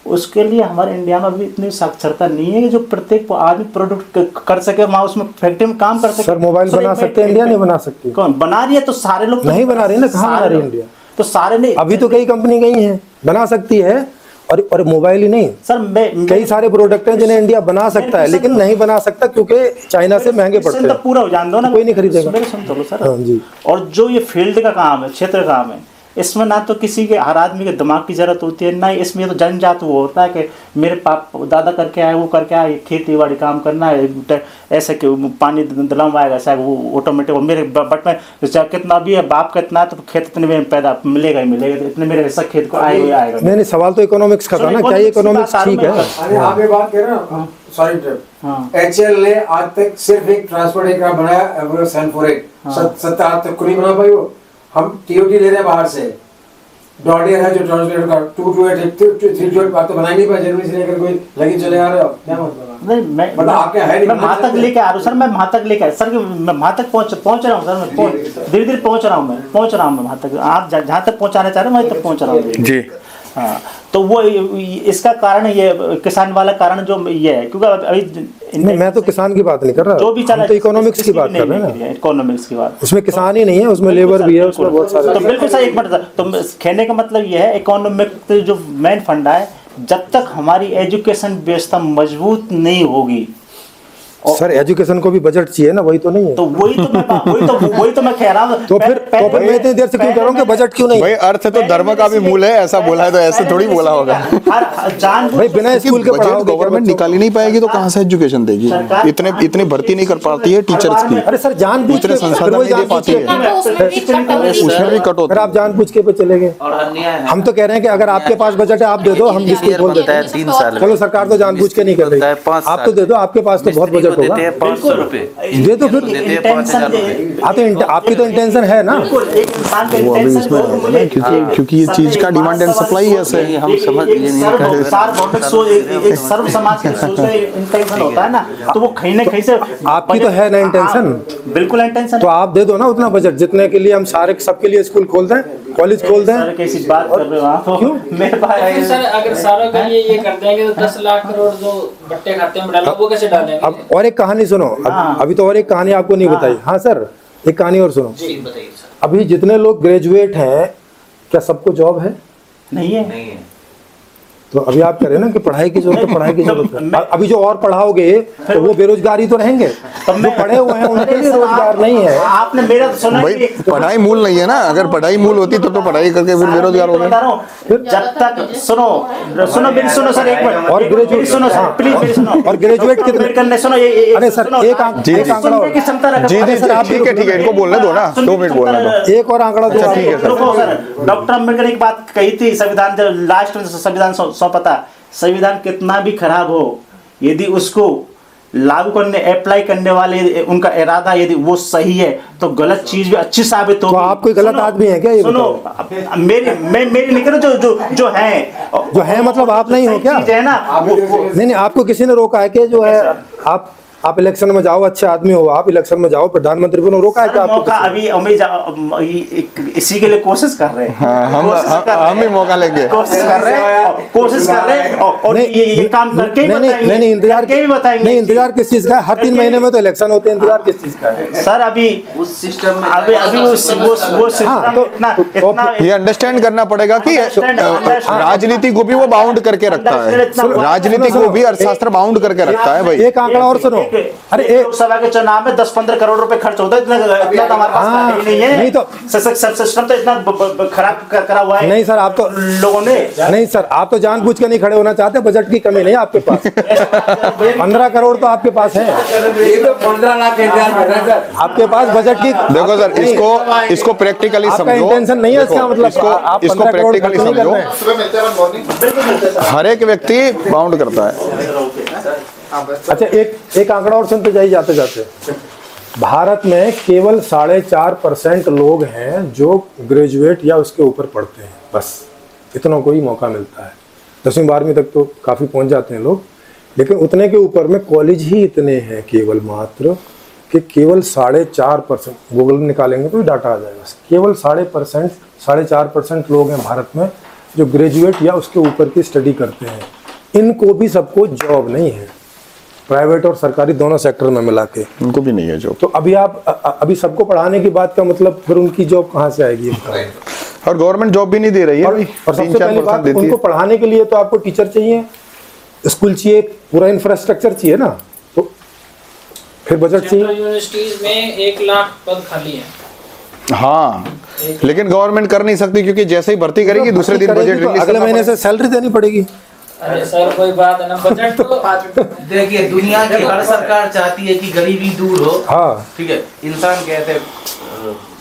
उसके लिए हमारे इंडिया में अभी इतनी साक्षरता नहीं है कि जो प्रत्येक आदमी प्रोडक्ट कर सके, वहाँ उसमें फैक्ट्री में काम कर सके। सर मोबाइल बना सकते हैं, इंडिया नहीं बना सकती? कौन बना रही है? तो सारे लोग नहीं बना रही ना, कहाँ बना रही है इंडिया? तो सारे नहीं, अभी तो कई कंपनी गई हैं, बना सकती है, और मोबाइल ही नहीं सर मैं कई सारे प्रोडक्ट हैं जिन्हें इंडिया बना सकता है, लेकिन नहीं बना सकता क्योंकि चाइना से महंगे पड़ते तो हैं। पूरा हो जान दो ना, कोई नहीं खरीदेगा। मेरे सुन तो लो सर। हाँ जी। और जो ये फील्ड का काम है, क्षेत्र का काम है, इसमें ना तो किसी के हर आदमी के दिमाग की जरूरत होती है, ना इसमें तो जनजात वो होता है कि मेरे दादा करके आए, वो करके आए, खेती बाड़ी काम करना है, ऐसे कि पानी दिलावाएगा ऐसा, वो ऑटोमेटिक मेरे बट में चाहे कितना भी है, बाप का इतना है तो खेत इतने में पैदा मिलेगा ही मिलेगा, इतने मेरे हिस्सा खेत को आएगा ही आएगा। नहीं, सवाल तो इकोनॉमिक्स का था ना, क्या ये इकोनॉमिक्स ठीक है? अरे आप ये बात कह रहे हो, सॉरी HL ने आज तक सिर्फ एक ट्रांसपोर्ट एक बनाया, सनफोरेट 70 तक को नहीं बना पाई वो। हम TOT ले रहे हैं बाहर से, डॉडियर है जो ट्रांसलेटर का 228 328 बात तो बना ही नहीं पाए, जर्मनी से लेकर कोई लगी चले आ रहे हो, क्या मतलब? नहीं मतलब आपके है नहीं, मैं वहाँ तक लेके आ रहा हूँ सर, मैं वहाँ तक लेके सर, मैं वहाँ तक पहुँच रहा हूँ सर, मैं धीरे धीरे पहुँच रहा हूँ मैं वहाँ तक, आप जहाँ तक पहुँचाना चाह रहे हैं वहीं तक पहुँच रहा हूँ जी। हाँ, तो वो इसका कारण ये किसान वाला कारण जो ये है, क्योंकि अभी नहीं, मैं तो किसान की बात नहीं कर रहा, जो भी चला हम तो इकोनॉमिक्स की बात कर रहे हैं ना। इकोनॉमिक्स की बात, उसमें किसान ही नहीं है, उसमें लेबर भी है, उसमें बहुत सारे। तो बिल्कुल सर, एक मिनट सर, तो कहने का मतलब ये है, इकोनॉमिक जो मेन फंडा है, जब तक हमारी एजुकेशन व्यवस्था मजबूत नहीं होगी। सर एजुकेशन को भी बजट चाहिए ना, वही तो नहीं है। तो वही तो मैं कह रहा हूँ। तो फिर मैं इतनी देर से क्यों कह रहा हूँ कि बजट क्यों नहीं? भाई अर्थ तो धर्म का भी मूल है, ऐसा बोला है तो ऐसे थोड़ी बोला होगा। भाई बिना स्कूल के पढ़ाओ, गवर्नमेंट निकाल ही नहीं पाएगी तो कहाँ से एजुकेशन देगी? इतनी भर्ती नहीं कर पाती है टीचर्स की। अरे सर जानबूझ के संसाधन नहीं दे पाती है, उसमें भी कट होता है। आप जानबूझ के पे चले गए। हम तो कह रहे हैं कि अगर आपके पास बजट है आप दे दो, हम स्कूल खोल देते हैं। 3 साल चलो सरकार तो जानबूझ के नहीं कर रही, आप तो दे दो, आपके पास तो बहुत बजट होगा, 500 रुपए दे दो फिर। आपकी तो इंटेंशन है ना, क्योंकि ये चीज का डिमांड एंड सप्लाई ऐसे है, हम समझ ये नहीं सर्व समाज की सोच का इंटेंशन होता है ना, तो वो कहीं ना कहीं से आपकी तो है ना इंटेंशन, बिल्कुल इंटेंशन। तो आप दे दो ना उतना बजट जितने के लिए हम सारे सबके लिए स्कूल खोल दें, कॉलेज खोल दें। कैसी बात कर रहे हो आप? क्यों मेरे पास सर अगर सारों के लिए ये कर देंगे तो 10 लाख करोड़ जो बट्टे खाते में डालो वो कैसे डालेंगे? अब और एक कहानी सुनो, अभी तो और एक कहानी आपको नहीं बताई। हाँ सर, एक कहानी और सुनो। जी बताइए सर। अभी जितने लोग ग्रेजुएट हैं, क्या सबको जॉब है? नहीं है। तो अभी आप कह रहे हैं ना कि पढ़ाई की जरूरत है, पढ़ाई की जरूरत है। अभी जो और पढ़ाओगे तो वो बेरोजगारी तो रहेंगे, जो पढ़े हुए हैं उनके लिए रोजगार नहीं है। आपने मेरा सुना भाई पढ़ाई मूल नहीं है ना, अगर पढ़ाई मूल होती तो पढ़ाई करके फिर बेरोजगार हो गए। जब तक सुनो मेरी सुनो सर एक मिनट, और ग्रेजुएट सुनो सर प्लीज सुनो, और ग्रेजुएट कितने? सुनो अरे सर एक आंकड़ा जी सर आप ठीक है, इनको बोलने दो ना, 2 मिनट बोलने दो। एक और आंकड़ा दो। ठीक है सर। डॉक्टर अम्बेडकर ने एक बात कही थी, संविधान जब लास्ट में संविधान सौंपा, संविधान कितना भी खराब हो, यदि उसको लागू करने अप्लाई करने वाले उनका इरादा यदि वो सही है तो गलत चीज भी अच्छी साबित होगी। तो आप कोई गलत आदमी है क्या? ये सुनो मेरी नहीं करो, जो है मतलब आप नहीं हो क्या? है ना, नहीं आपको किसी ने रोका है कि जो है आप इलेक्शन में जाओ, अच्छे आदमी हो आप, इलेक्शन में जाओ, प्रधानमंत्री को रोका है क्या आपको? मौका अभी इसी के लिए कोशिश कर रहे हैं। हम भी मौका लेंगे, कोशिश कर रहे हैं और ये काम करके नहीं इंतजार के भी बताएंगे। नहीं, इंतजार किस चीज का है? हर 3 महीने में तो इलेक्शन होते हैं, इंतजार किस चीज का है सर? अभी उस सिस्टम में अभी वो सिस्टम इतना ये अंडरस्टैंड करना पड़ेगा कि राजनीति को भी वो बाउंड करके रखता है, राजनीति को भी अर्थशास्त्र बाउंड करके रखता है भाई। एक आंकड़ा और सुनो, अरे एक लोकसभा के चुनाव में 10-15 करोड़ रुपए खर्च होता है, इतना तो हमारे पास नहीं है। नहीं तो सिस्टम तो इतना खराब करा हुआ है। नहीं सर, आप तो लोगों ने नहीं सर, आप तो जानबूझ के नहीं खड़े होना चाहते, बजट की कमी नहीं आपके पास। 15 करोड़ तो आपके पास है, 15 लाख आपके पास बजट की। देखो सर, इसको प्रैक्टिकली आपका समझो, इंटेंशन नहीं है इसका मतलब, इसको प्रैक्टिकली समझो, हर एक व्यक्ति बाउंड करता है। अच्छा एक आंकड़ा और सुनते जाइए जाते जाते। भारत में केवल 4.5% लोग हैं जो ग्रेजुएट या उसके ऊपर पढ़ते हैं, बस इतना कोई मौका मिलता है। 10वीं 12वीं तक तो काफ़ी पहुंच जाते हैं लोग, लेकिन उतने के ऊपर में कॉलेज ही इतने हैं केवल मात्र कि केवल 4.5%, गूगल निकालेंगे तो डाटा आ जाएगा, केवल 4.5% लोग हैं भारत में जो ग्रेजुएट या उसके ऊपर की स्टडी करते हैं। इनको भी सबको जॉब नहीं है, प्राइवेट और सरकारी दोनों सेक्टर में मिला के उनको भी नहीं है जॉब। तो अभी सबको पढ़ाने की बात का मतलब फिर उनकी जॉब कहाँ से आएगी? और गवर्नमेंट जॉब भी नहीं दे रही है। और सबसे पहली बात, उनको पढ़ाने के लिए तो आपको टीचर चाहिए, स्कूल चाहिए, पूरा इंफ्रास्ट्रक्चर चाहिए ना, तो फिर बजट चाहिए। यूनिवर्सिटीज में 1 लाख पद खाली है। हाँ, लेकिन गवर्नमेंट कर नहीं सकती क्योंकि जैसे ही भर्ती करेगी दूसरे दिन बजट रिलीज, अगले महीने से सैलरी देनी पड़ेगी। अरे सर कोई बात है ना, बजट तो देखिए दुनिया की हर सरकार चाहती है कि गरीबी दूर हो। हाँ ठीक है, इंसान कहते हैं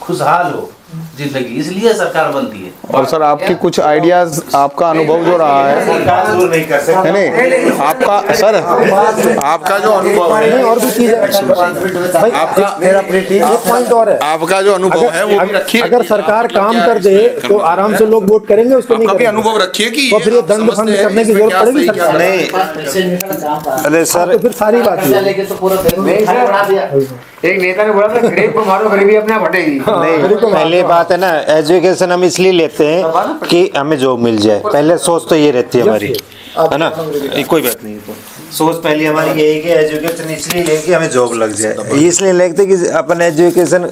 खुशहाल हो जिंदगी, इसलिए सरकार बनती है। और सर आपके कुछ आइडियाज, आपका अनुभव जो रहा है, दूर नहीं कर सकते। नहीं आपका सर, आपका जो अनुभव है, और भी चीज है आपका मेरा एक पॉइंट और है, आपका जो अनुभव है वो भी रखिए। अगर सरकार काम कर दे तो आराम से लोग वोट करेंगे, उसको नहीं कभी करेंगे अनुभव रखिए कि तो फिर ये दंड फंड करने की जरूरत पड़ेगी सरकार नहीं अरे सर, तो फिर सारी बात है। एक नेता ने बोला था गरीब को मारो, गरीबी अपने आप हटेगी। नहीं, पहले बात है ना, एजुकेशन हम इसलिए लेते हैं कि हमें जॉब मिल जाए, पहले सोच तो ये रहती है हमारी, है ना? कोई बात नहीं, तो सोच पहली हमारी यही कि एजुकेशन इसलिए लें कि हमें जॉब लग जाए, इसलिए लेते कि अपन एजुकेशन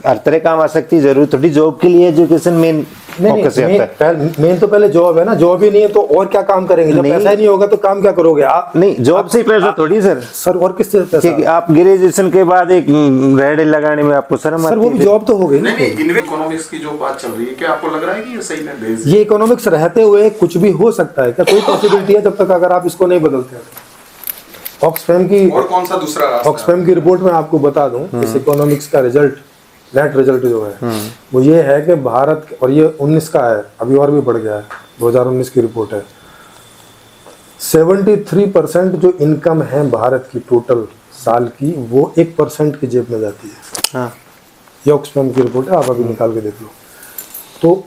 हर तरह काम आ सकती है, जरूर थोड़ी जॉब के लिए एजुकेशन मेन फोकस रहता है। मेन तो पहले जॉब है ना, जॉब ही नहीं है तो और क्या काम करेंगे? जब पैसा ही नहीं होगा तो काम क्या करोगे आप? नहीं, जॉब से पैसा थोड़ी सर और किससे पैसा? कि आप ग्रेजुएशन के बाद एक रेड लगाने में आपको शर्म आती है। सर वो भी जॉब तो हो गई ना। इकोनॉमिक्स की जो बात चल रही है, क्या आपको लग रहा है कि ये सही है? ये इकोनॉमिक्स रहते हुए कुछ भी हो सकता है क्या? कोई पॉसिबिलिटी है जब तक अगर आप इसको नहीं बदलते? ऑक्सफैम की और कौन सा दूसरा रास्ता? ऑक्सफैम की रिपोर्ट में आपको बता दूं, इस इकोनॉमिक्स का रिजल्ट, नेट रिजल्ट जो है वो ये है कि भारत, और ये 19 का है, अभी और भी बढ़ गया है, 2019 की रिपोर्ट है, 73% जो इनकम है भारत की टोटल साल की, वो 1% की जेब में जाती है। हाँ। ये ऑक्सफैम की रिपोर्ट है, आप अभी निकाल के देख लो। तो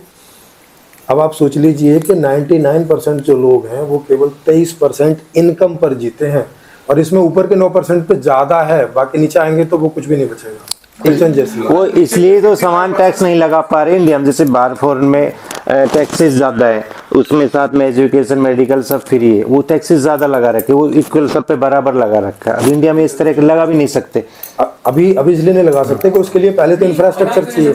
अब आप सोच लीजिए कि 99% जो लोग हैं वो केवल 23% इनकम पर जीते हैं, और इसमें ऊपर के 9% पे ज़्यादा है, बाकी नीचे आएंगे तो वो कुछ भी नहीं बचेगा। जैसी वो इसलिए तो समान टैक्स नहीं लगा पा रहे इंडिया में, जैसे बाहर फॉरेन में टैक्सेस ज़्यादा है, उसमें साथ में एजुकेशन मेडिकल सब फ्री है, वो टैक्सेस ज़्यादा लगा रखे, वो इक्वल सब पे बराबर लगा रखा है। अब इंडिया में इस तरह के लगा भी नहीं सकते। अभी इसलिए नहीं लगा सकते कि उसके लिए पहले तो इंफ्रास्ट्रक्चर चाहिए,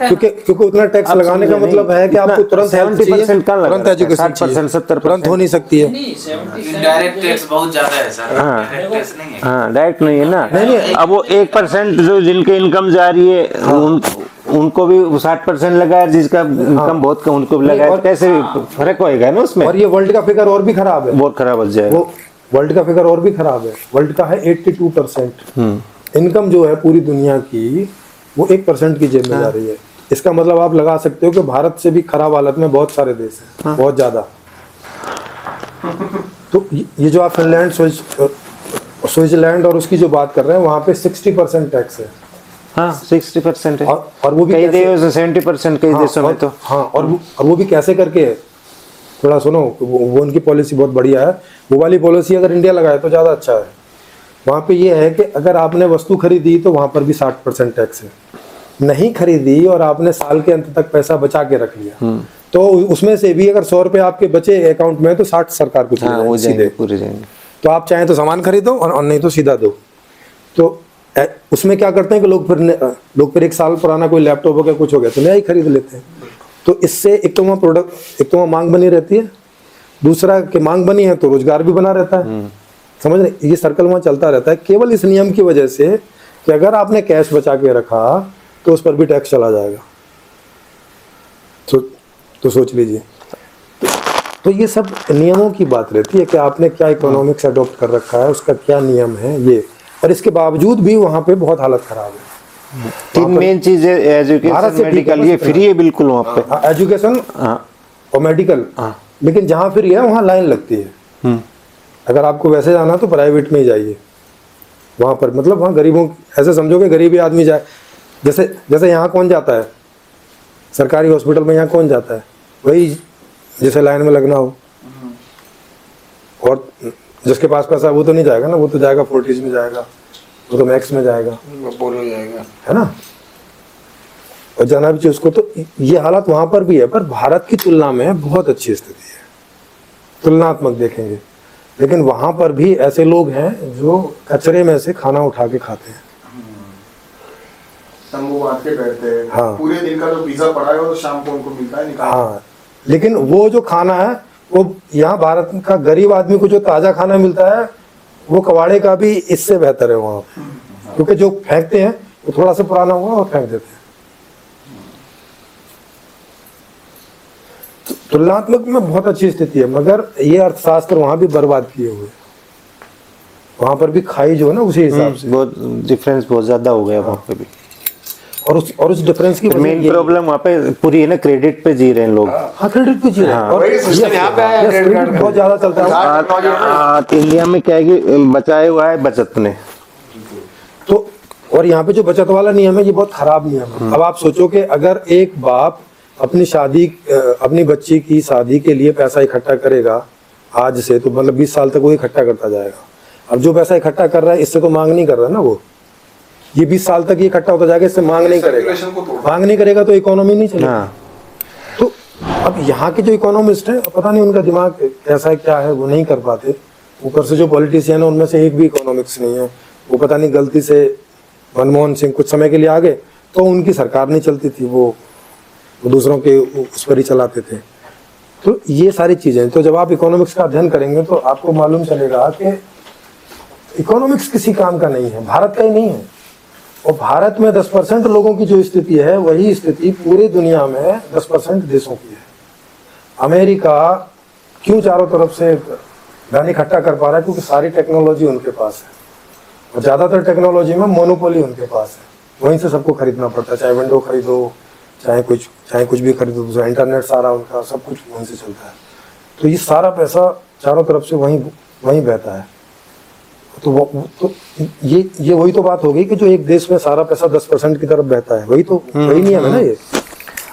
क्योंकि उतना टैक्स लगाने का मतलब है कि आपको तुरंत 70% का लगा, तुरंत एजुकेशन 60% तुरंत हो नहीं सकती है। इनडायरेक्ट टैक्स बहुत ज्यादा है सर। डायरेक्ट टैक्स नहीं है। हाँ, डायरेक्ट नहीं है ना। नहीं, अब वो 1% जो जिनके इनकम जा रही है उनको भी 60% लगा है, जिसका इनकम बहुत कम उनको भी लगा है, कैसे फर्क होएगा ना उसमें। और ये वर्ल्ड का फिगर और भी खराब है, बहुत खराब हो जाएगा। वो वर्ल्ड का फिगर और भी खराब है, वर्ल्ड का है 82%। इनकम जो है पूरी दुनिया की वो 1% की जेब में जा रही है। इसका मतलब आप लगा सकते हो कि भारत से भी खराब हालत में बहुत सारे देश हैं, बहुत ज्यादा। तो ये जो आप फिनलैंड, स्विट्जरलैंड और उसकी जो बात कर रहे हैं, वहाँ पे 60% टैक्स है। हाँ, 60% है, और वो भी कई देशों में 70%, कई देशों में तो। हाँ, और वो भी कैसे करके है, थोड़ा सुनो, वो उनकी पॉलिसी बहुत बढ़िया है। वो वाली पॉलिसी अगर इंडिया लगाए तो ज़्यादा अच्छा है। वहाँ पे ये है कि अगर आपने वस्तु खरीदी तो वहाँ पर भी 60% टैक्स है, नहीं खरीदी और आपने साल के अंत तक पैसा बचा के रख लिया तो उसमें से भी अगर 100 रुपए आपके बचे अकाउंट में तो 60 सरकार को चले हाँ, जाएंगे हो जाएंगे, सीधे। पूरे जाएंगे। तो आप चाहें तो सामान खरीदो और नहीं तो सीधा दो। तो उसमें क्या करते हैं कि लोग फिर 1 साल पुराना कोई लैपटॉप हो गया कुछ हो गया तो नया ही खरीद लेते हैं। तो इससे एक तो वहाँ मांग बनी रहती है, दूसरा कि मांग बनी है तो रोजगार भी बना रहता है। समझ रहे, ये सर्कल वहाँ चलता रहता है केवल इस नियम की वजह से कि अगर आपने कैश बचा के रखा तो उस पर भी टैक्स चला जाएगा। तो सोच लीजिए। तो ये सब नियमों की बात रहती है कि आपने क्या इकोनॉमिक्स अडॉप्ट कर रखा है, उसका क्या नियम है ये, और इसके बावजूद भी वहाँ पे बहुत हालत खराब है। 3 मेन चीजें एजुकेशन, मेडिकल, ये फ्री है बिल्कुल वहाँ पे। एजुकेशन और मेडिकल, लेकिन जहाँ फ्री है वहाँ लाइन लगती है। अगर आपको वैसे जाना तो प्राइवेट में ही जाइए, वहाँ पर मतलब वहाँ गरीबों, ऐसे समझो कि गरीबी आदमी जाए, जैसे यहाँ कौन जाता है सरकारी हॉस्पिटल में, यहाँ कौन जाता है, वही जैसे लाइन में लगना हो। और जिसके पास पैसा वो तो नहीं जाएगा ना, वो तो जाएगा फोर्टीज में जाएगा, वो तो मैक्स में जाएगा, बोलो जाएगा, है ना। और जाना भी चाहिए उसको। तो ये हालत वहाँ पर भी है, पर भारत की तुलना में बहुत अच्छी स्थिति है, तुलनात्मक देखेंगे। लेकिन वहाँ पर भी ऐसे लोग हैं जो कचरे में से खाना उठा के खाते हैं, तंबू बांध के बैठते हैं। हाँ। पूरे दिन का जो पिज्जा पड़ा है वो शाम को उनको मिलता है निकाल। हाँ, लेकिन वो जो खाना है वो यहाँ भारत का गरीब आदमी को जो ताजा खाना मिलता है वो कबाड़े का भी इससे बेहतर है वहाँ, क्योंकि जो फेंकते हैं वो थोड़ा सा पुराना हुआ और फेंक देते हैं। तुलनात्मक में बहुत अच्छी स्थिति है, मगर ये अर्थशास्त्र वहाँ भी बर्बाद किए हुए, वहाँ पर भी खाई जो है ना उसी हिसाब से बहुत डिफरेंस बहुत ज्यादा हो गया वहाँ पे भी। और उस डिफरेंस की मेन प्रॉब्लम वहाँ पे पूरी है ना, क्रेडिट पे जी रहे हैं लोग। हाँ, क्रेडिट पे जी रहे हैं। हाँ। और वही सिस्टम यहाँ पे आया, क्रेडिट कार्ड का। बहुत ज्यादा चलता है। इंडिया में क्या है कि बचाया हुआ है बचत ने, तो और यहाँ पे जो बचत वाला नियम है ये बहुत खराब नियम है। अब आप सोचो कि अगर एक बाप अपनी बच्ची की शादी के लिए पैसा इकट्ठा करेगा आज से, तो मतलब 20 साल तक वो इकट्ठा करता जाएगा। अब जो पैसा इकट्ठा कर रहा है इससे तो मांग नहीं कर रहा ना, वो ये 20 साल तक ये इकट्ठा होता जाएगा, इससे मांग नहीं करेगा। मांग नहीं करेगा तो इकोनॉमी नहीं चलेगी। तो अब यहाँ के जो इकोनॉमिस्ट है पता नहीं उनका दिमाग कैसा है क्या है, वो नहीं कर पाते। ऊपर से जो पॉलिटिशियन है उनमें से एक भी इकोनॉमिक्स नहीं है। वो पता नहीं गलती से मनमोहन सिंह कुछ समय के लिए आ गए तो उनकी सरकार नहीं चलती थी, वो दूसरों के उस पर ही चलाते थे। तो ये सारी चीजें, तो जब आप इकोनॉमिक्स का अध्ययन करेंगे तो आपको मालूम चलेगा कि इकोनॉमिक्स किसी काम का नहीं है, भारत का ही नहीं है। और भारत में 10% लोगों की जो स्थिति है वही स्थिति पूरी दुनिया में 10% देशों की है। अमेरिका क्यों चारों तरफ से धन इकट्ठा कर पा रहा है? क्योंकि सारी टेक्नोलॉजी उनके पास है और ज्यादातर टेक्नोलॉजी में मोनोपोली उनके पास है। वहीं से सबको खरीदना पड़ता है, चाहे विंडो खरीदो, चाहे कुछ भी खरीदो, दूसरा इंटरनेट सारा उनका, सब कुछ वहीं से चलता है। तो ये सारा पैसा चारों तरफ से वहीं बहता है। तो ये वही तो बात हो गई कि जो एक देश में सारा पैसा 10% की तरफ बहता है, वही नियम है ना ये।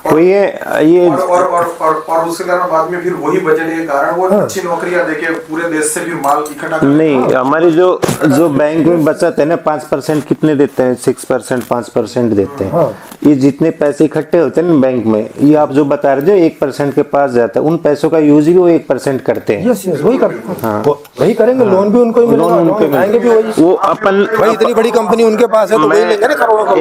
ये और उसके कारण बाद में फिर वही बजट के कारण वो अच्छी नौकरियां देके पूरे देश से फिर माल इकट्ठा नहीं, हमारी जो बैंक में बचत है ना 5% कितने देते हैं? 6%, 5% देते हैं। ये जितने पैसे इकट्ठे होते हैं ना बैंक में, ये आप जो बता रहे थे 1% के पास जाता है, उन पैसों का यूज ही वो 1% करते हैं। यस वही करते हैं। वही करेंगे, लोन भी उनको ही मिलेगा, लोन उनको आएंगे भी वही। वो अपन भाई इतनी बड़ी कंपनी उनके पास है तो वही लेंगे ना करोड़ों का।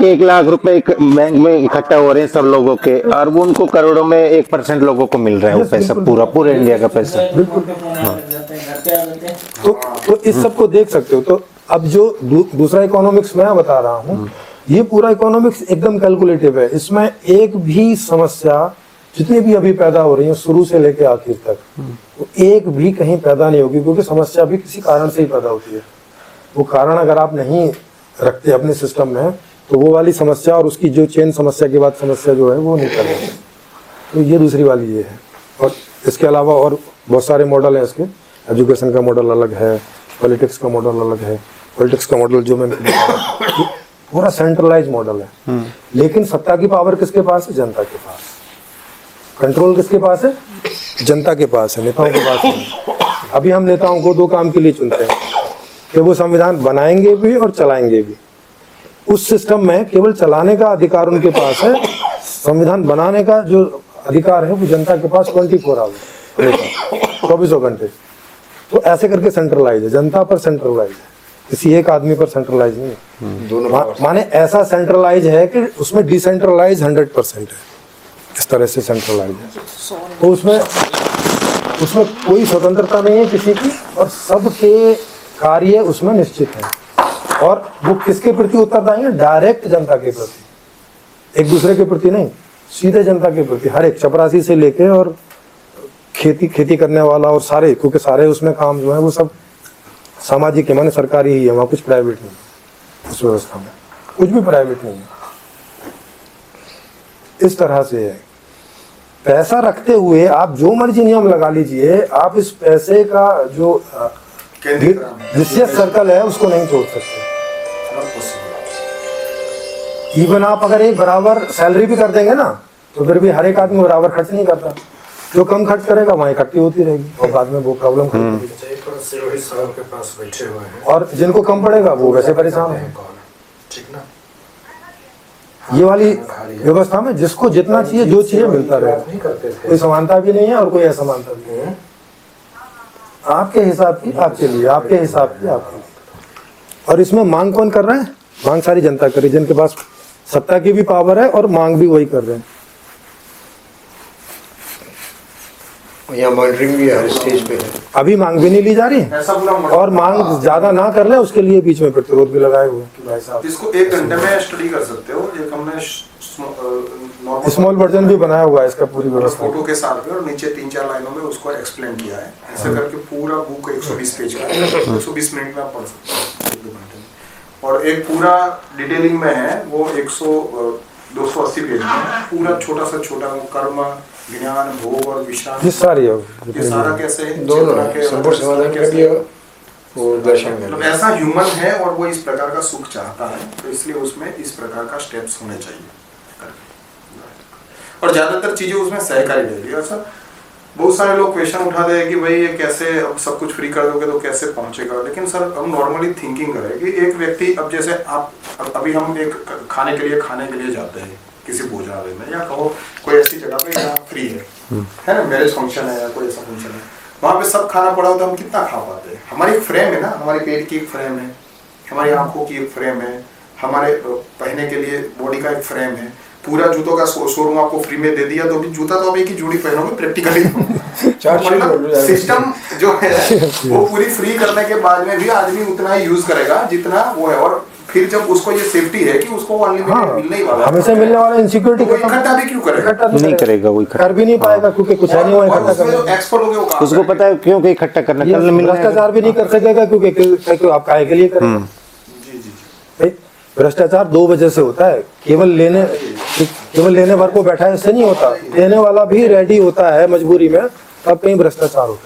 1 लाख रुपए बैंक में इकट्ठा हो रहे हैं सब लोगों के, और वो उनको करोड़ों में 1% लोगों को मिल रहा है वो पैसा, पूरे इंडिया का पैसा। तो इस सब को देख सकते हो। तो अब जो दूसरा इकोनॉमिक्स मैं बता रहा हूँ, ये पूरा इकोनॉमिक्स एकदम कैलकुलेटिव है। इसमें एक भी समस्या जितनी भी अभी पैदा हो रही है शुरू से लेके आखिर तक, वो एक भी कहीं पैदा नहीं होगी, क्योंकि समस्या भी किसी कारण से ही पैदा होती है। वो कारण अगर आप नहीं रखते अपने सिस्टम में तो वो वाली समस्या और उसकी जो चेन समस्या के बाद समस्या जो है वो नहीं कर रहे। तो ये दूसरी वाली ये है। और इसके अलावा और बहुत सारे मॉडल हैं इसके। एजुकेशन का मॉडल अलग है, पॉलिटिक्स का मॉडल अलग है। पॉलिटिक्स का मॉडल जो मैं पूरा सेंट्रलाइज मॉडल है, लेकिन सत्ता की पावर किसके पास है? जनता के पास। कंट्रोल किसके पास है? जनता के पास है, नेताओं के पास है। अभी हम नेताओं को 2 काम के लिए चुनते हैं, कि वो संविधान बनाएंगे भी और चलाएंगे भी। उस सिस्टम में केवल चलाने का अधिकार उनके पास है, संविधान बनाने का जो अधिकार है वो जनता के पास 24 आवर 24 घंटे। तो ऐसे करके सेंट्रलाइज है, जनता पर सेंट्रलाइज है, किसी एक आदमी पर सेंट्रलाइज नहीं है। दोनों माने ऐसा सेंट्रलाइज है कि उसमें डिसेंट्रलाइज 100% है, इस तरह से सेंट्रलाइज है। तो उसमें कोई स्वतंत्रता नहीं है किसी की, और सबके कार्य उसमें निश्चित है। और वो किसके प्रति उत्तरदायी है? डायरेक्ट जनता के प्रति, एक दूसरे के प्रति नहीं, सीधे जनता के प्रति। हर एक चपरासी से लेके और खेती करने वाला और सारे, क्योंकि सारे उसमें काम जो है वो सब सामाजिक है, माने सरकारी ही है, वहाँ कुछ प्राइवेट नहीं है। उस व्यवस्था में कुछ भी प्राइवेट नहीं है। इस तरह से है। पैसा रखते हुए आप जो मर्जी नियम लगा लीजिए, आप इस पैसे का जो विशेष सर्कल है उसको नहीं तोड़ सकते। इवन आप अगर एक बराबर सैलरी भी कर देंगे ना, तो फिर भी हर एक आदमी बराबर खर्च नहीं करता। जो कम खर्च करेगा वहाँ इकट्ठी होती रहेगी और बाद में वो प्रॉब्लम खड़ी के पास बैठे हुए हैं, और जिनको कम पड़ेगा वो वैसे परेशान है। ठीक ना? ये वाली व्यवस्था में जिसको जितना चाहिए, जो चाहिए मिलता रहे, कोई समानता भी नहीं है और कोई असमानता भी नहीं है। आपके हिसाब की आपके लिए, आपके हिसाब की आपके लिए। और इसमें मांग कौन कर रहा है? मांग सारी जनता कर रही है, जिनके पास सत्ता की भी पावर है और मांग भी वही कर रहे हैं। यहाँ मॉनिटरिंग भी हर स्टेज पे है। अभी मांग भी नहीं ली जा रही, और मांग ज्यादा ना कर ले उसके लिए बीच में प्रतिरोध भी लगाए हुए कि भाई साहब इसको 1 घंटे में स्टडी कर सकते हो। एक हमने स्मॉल वर्जन भी बनाया हुआ है इसका, पूरी व्यवस्था फोटो के साथ में, और नीचे 3-4 लाइनों में उसको एक्सप्लेन किया है। ऐसे करके पूरा बुक 120 पेज का है, 120 मिनट में आप पढ़ सकते हो, 1-2 घंटे में। और एक पूरा डिटेलिंग में है वो 280 पेज में, पूरा छोटा सा छोटा वो कर्म, ज्ञान, भोग और विश्राम, ये सारी है, ये सारा कैसे दोनों संपूर्ण समाधान का भी वो दर्शन मतलब ऐसा ह्यूमन है और वो इस प्रकार का सुख चाहता है, तो इसलिए उसमें इस प्रकार का स्टेप्स होने चाहिए। और ज्यादातर चीजें उसमें सहकारी रहेगी। ऐसा बहुत सारे लोग क्वेश्चन उठा दे कि भाई ये कैसे, अब सब कुछ फ्री कर दोगे तो कैसे पहुंचेगा। लेकिन सर हम नॉर्मली थिंकिंग करें कि एक व्यक्ति, अब जैसे आप अभी हम एक खाने के लिए जाते हैं किसी भोजनालय में, या कहो कोई ऐसी जगह पे जहाँ फ्री है ना, मैरिज फंक्शन है या कोई ऐसा फंक्शन है, वहाँ पे सब खाना पड़ा हो तो हम कितना खा पाते हैं? हमारी एक फ्रेम है ना, हमारे पेट की एक फ्रेम है, हमारी आंखों की एक फ्रेम है, हमारे पहनने के लिए बॉडी का एक फ्रेम है। पूरा जूतों का शोरूम आपको फ्री में दे दिया तो भी जूता तो आप एक ही जोड़ी पहनोगे प्रैक्टिकली। मतलब सिस्टम जो है वो पूरी फ्री करने के बाद में भी आदमी उतना ही यूज करेगा जितना वो है। और फिर जब उसको ये सेफ्टी है कि उसको अनलिमिटेड मिलने ही वाला है, हमें से मिलने वाला इनसिक्योरिटी इकट्ठा भी क्यों करेगा? नहीं करेगा, वो कर भी नहीं पाएगा क्योंकि कुछ है नहीं वो इकट्ठा करने। एक्सपर्ट हो गए, उसको पता है क्योंकि इकट्ठा करना, कल मिलना भ्रष्टाचार भी नहीं कर सकेगा क्योंकि आप काहे के लिए करेंगे? भ्रष्टाचार 2 वजह से होता है। केवल लेने भर को बैठा है इससे नहीं होता, देने वाला भी रेडी होता है मजबूरी में, तब कहीं भ्रष्टाचार होता है।